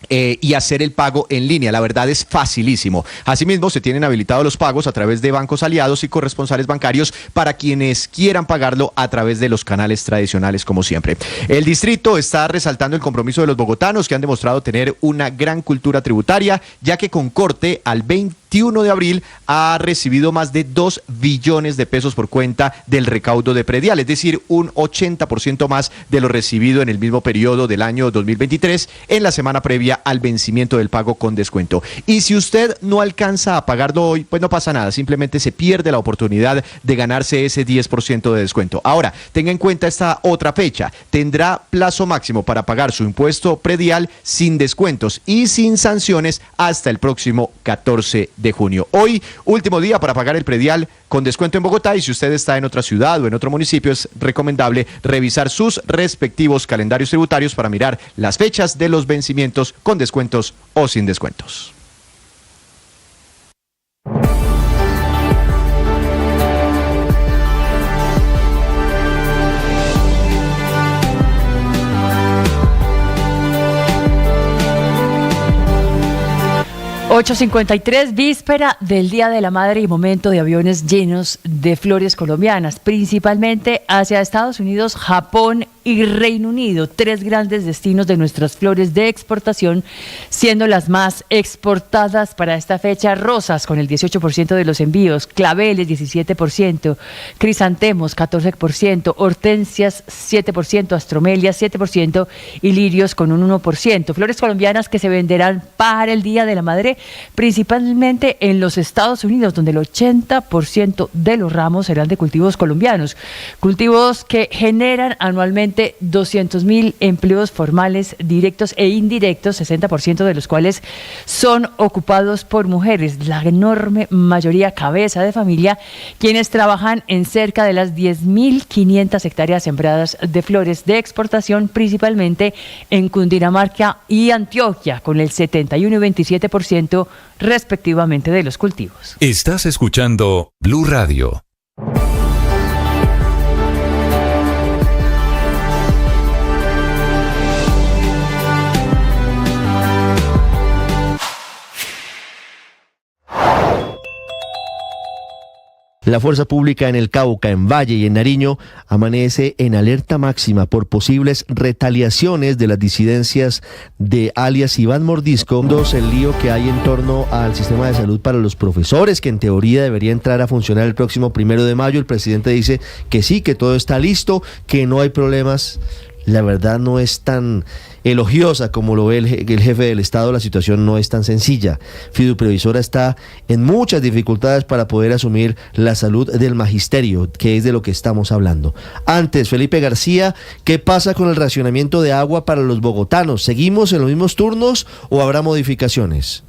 y hacer el pago en línea. La verdad es facilísimo. Asimismo, se tienen habilitados los pagos a través de bancos aliados y corresponsales bancarios para quienes quieran pagarlo a través de los canales tradicionales, como siempre. El distrito está resaltando el compromiso de los bogotanos, que han demostrado tener una gran cultura tributaria, ya que con corte al 21 de abril ha recibido más de 2 billones de pesos por cuenta del recaudo de predial, es decir, un 80% más de lo recibido en el mismo periodo del año 2023, en la semana previa al vencimiento del pago con descuento. Y si usted no alcanza a pagarlo hoy, pues no pasa nada, simplemente se pierde la oportunidad de ganarse ese 10% de descuento. Ahora, tenga en cuenta esta otra fecha, tendrá plazo máximo para pagar su impuesto predial sin descuentos y sin sanciones hasta el próximo 14 de junio. Hoy, último día para pagar el predial con descuento en Bogotá, y si usted está en otra ciudad o en otro municipio, es recomendable revisar sus respectivos calendarios tributarios para mirar las fechas de los vencimientos con descuentos o sin descuentos. ...8:53, víspera del Día de la Madre y momento de aviones llenos de flores colombianas, principalmente hacia Estados Unidos, Japón y Reino Unido, 3 grandes destinos de nuestras flores de exportación, siendo las más exportadas para esta fecha rosas con el 18% de los envíos, claveles 17%, crisantemos 14%, hortensias 7%, astromelias 7% y lirios con un 1%. Flores colombianas que se venderán para el Día de la Madre, principalmente en los Estados Unidos, donde el 80% de los ramos serán de cultivos colombianos. Cultivos que generan anualmente 200.000 empleos formales, directos e indirectos, 60% de los cuales son ocupados por mujeres, la enorme mayoría cabeza de familia, quienes trabajan en cerca de las 10.500 hectáreas sembradas de flores de exportación, principalmente en Cundinamarca y Antioquia, con el 71 y 27% respectivamente de los cultivos. Estás escuchando Blue Radio. La fuerza pública en el Cauca, en Valle y en Nariño amanece en alerta máxima por posibles retaliaciones de las disidencias de alias Iván Mordisco. El lío que hay en torno al sistema de salud para los profesores, que en teoría debería entrar a funcionar el próximo 1 de mayo. El presidente dice que sí, que todo está listo, que no hay problemas. La verdad no es tan elogiosa como lo ve el jefe del Estado. La situación no es tan sencilla. Fiduprevisora está en muchas dificultades para poder asumir la salud del magisterio, que es de lo que estamos hablando. Antes, Felipe García, ¿qué pasa con el racionamiento de agua para los bogotanos? ¿Seguimos en los mismos turnos o habrá modificaciones?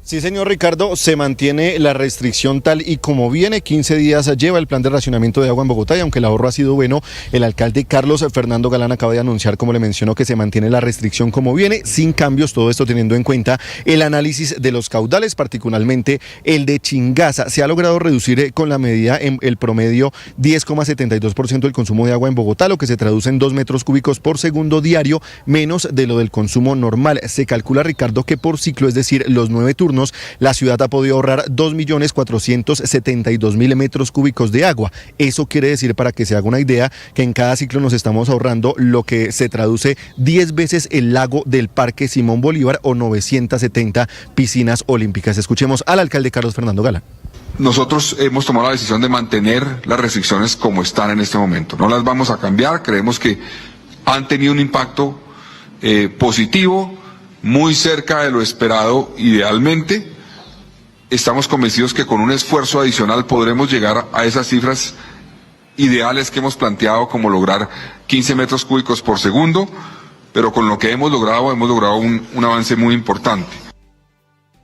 Sí, señor Ricardo, se mantiene la restricción tal y como viene. 15 días lleva el plan de racionamiento de agua en Bogotá y aunque el ahorro ha sido bueno, el alcalde Carlos Fernando Galán acaba de anunciar, como le mencionó, que se mantiene la restricción como viene, sin cambios, todo esto teniendo en cuenta el análisis de los caudales, particularmente el de Chingaza. Se ha logrado reducir con la medida en el promedio 10,72% el consumo de agua en Bogotá, lo que se traduce en 2 metros cúbicos por segundo diario, menos de lo del consumo normal. Se calcula, Ricardo, que por ciclo, es decir, los 9 turnos, la ciudad ha podido ahorrar 2.472.000 metros cúbicos de agua. Eso quiere decir, para que se haga una idea, que en cada ciclo nos estamos ahorrando lo que se traduce 10 veces el lago del Parque Simón Bolívar o 970 piscinas olímpicas. Escuchemos al alcalde Carlos Fernando Galán. Nosotros hemos tomado la decisión de mantener las restricciones como están en este momento. No las vamos a cambiar. Creemos que han tenido un impacto positivo, muy cerca de lo esperado idealmente. Estamos convencidos que con un esfuerzo adicional podremos llegar a esas cifras ideales que hemos planteado, como lograr 15 metros cúbicos por segundo, pero con lo que hemos logrado un avance muy importante.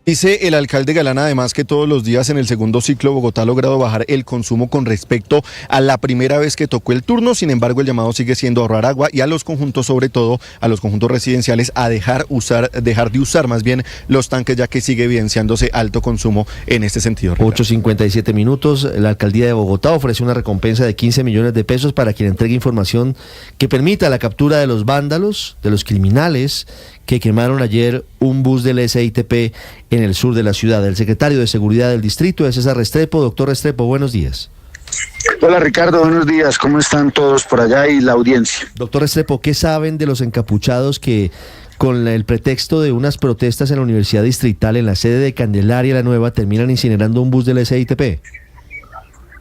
Dice el alcalde Galán además que todos los días en el segundo ciclo Bogotá ha logrado bajar el consumo con respecto a la primera vez que tocó el turno. Sin embargo, el llamado sigue siendo ahorrar agua y a los conjuntos, sobre todo a los conjuntos residenciales, a dejar de usar más bien los tanques, ya que sigue evidenciándose alto consumo en este sentido. 8:57 minutos. La alcaldía de Bogotá ofrece una recompensa de 15 millones de pesos para quien entregue información que permita la captura de los vándalos, de los criminales que quemaron ayer un bus del SITP en el sur de la ciudad. El secretario de Seguridad del distrito es César Restrepo. Doctor Restrepo, buenos días. Hola Ricardo, buenos días. ¿Cómo están todos por allá y la audiencia? Doctor Restrepo, ¿qué saben de los encapuchados que, con el pretexto de unas protestas en la Universidad Distrital, en la sede de Candelaria la Nueva, terminan incinerando un bus del SITP?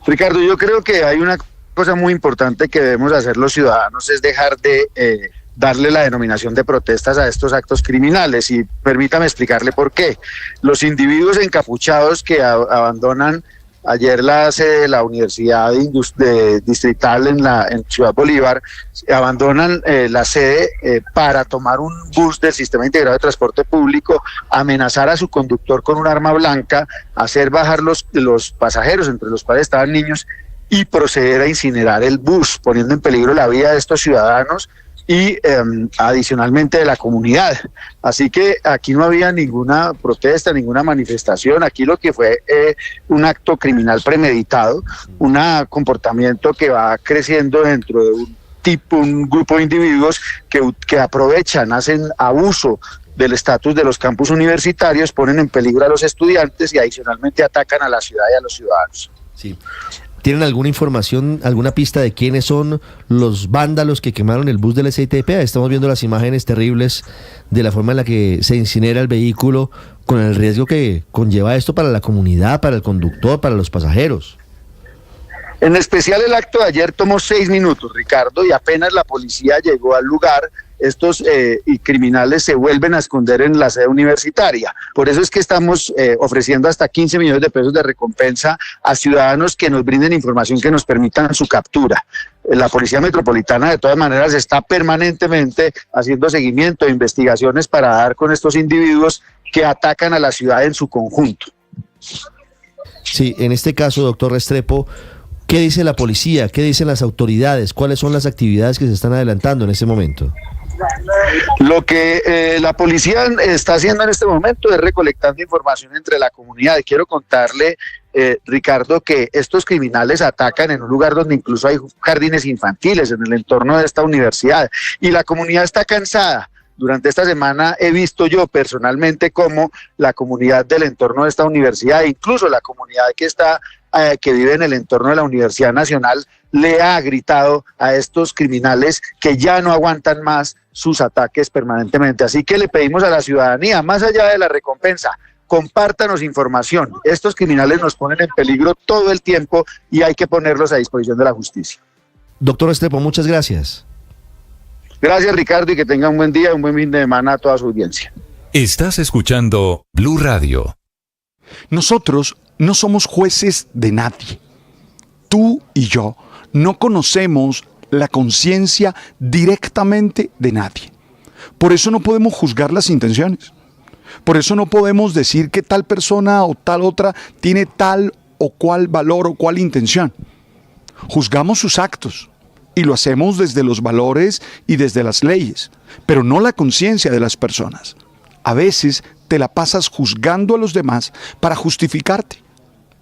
Ricardo, yo creo que hay una cosa muy importante que debemos hacer los ciudadanos, es dejar de darle la denominación de protestas a estos actos criminales, y permítame explicarle por qué. Los individuos encapuchados que abandonan ayer la sede de la Universidad Distrital en Ciudad Bolívar, abandonan la sede para tomar un bus del Sistema Integrado de Transporte Público, amenazar a su conductor con un arma blanca, hacer bajar los pasajeros, entre los cuales estaban niños, y proceder a incinerar el bus, poniendo en peligro la vida de estos ciudadanos y adicionalmente de la comunidad. Así que aquí no había ninguna protesta, ninguna manifestación. Aquí lo que fue un acto criminal premeditado, un comportamiento que va creciendo dentro de un grupo de individuos que aprovechan, hacen abuso del estatus de los campus universitarios, ponen en peligro a los estudiantes y adicionalmente atacan a la ciudad y a los ciudadanos. Sí. ¿Tienen alguna información, alguna pista de quiénes son los vándalos que quemaron el bus del SITP? Estamos viendo las imágenes terribles de la forma en la que se incinera el vehículo, con el riesgo que conlleva esto para la comunidad, para el conductor, para los pasajeros. En especial el acto de ayer tomó 6 minutos, Ricardo, y apenas la policía llegó al lugar, estos criminales se vuelven a esconder en la sede universitaria. Por eso es que estamos ofreciendo hasta 15 millones de pesos de recompensa a ciudadanos que nos brinden información que nos permitan su captura. La Policía Metropolitana de todas maneras está permanentemente haciendo seguimiento e investigaciones para dar con estos individuos que atacan a la ciudad en su conjunto. Sí, en este caso, doctor Restrepo, ¿qué dice la policía? ¿Qué dicen las autoridades? ¿Cuáles son las actividades que se están adelantando en este momento? Lo que la policía está haciendo en este momento es recolectando información entre la comunidad. Y quiero contarle, Ricardo, que estos criminales atacan en un lugar donde incluso hay jardines infantiles, en el entorno de esta universidad. Y la comunidad está cansada. Durante esta semana he visto yo personalmente cómo la comunidad del entorno de esta universidad, incluso la comunidad que vive en el entorno de la Universidad Nacional, le ha gritado a estos criminales que ya no aguantan más sus ataques permanentemente. Así que le pedimos a la ciudadanía, más allá de la recompensa, compártanos información. Estos criminales nos ponen en peligro todo el tiempo y hay que ponerlos a disposición de la justicia. Doctor Restrepo, muchas gracias. Gracias, Ricardo, y que tenga un buen día, un buen fin de semana a toda su audiencia. Estás escuchando Blue Radio. Nosotros no somos jueces de nadie. Tú y yo no conocemos la conciencia directamente de nadie. Por eso no podemos juzgar las intenciones. Por eso no podemos decir que tal persona o tal otra tiene tal o cual valor o cual intención. Juzgamos sus actos. Y lo hacemos desde los valores y desde las leyes, pero no la conciencia de las personas. A veces te la pasas juzgando a los demás para justificarte,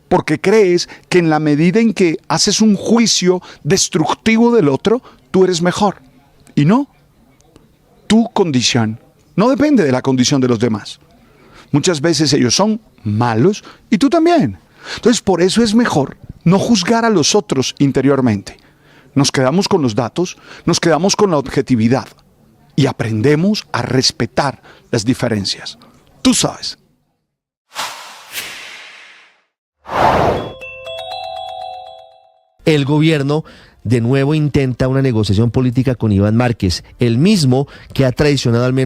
porque crees que en la medida en que haces un juicio destructivo del otro, tú eres mejor. Y no. Tu condición no depende de la condición de los demás. Muchas veces ellos son malos y tú también. Entonces, por eso es mejor no juzgar a los otros interiormente. Nos quedamos con los datos, nos quedamos con la objetividad y aprendemos a respetar las diferencias. Tú sabes. El gobierno de nuevo intenta una negociación política con Iván Márquez, el mismo que ha traicionado al menos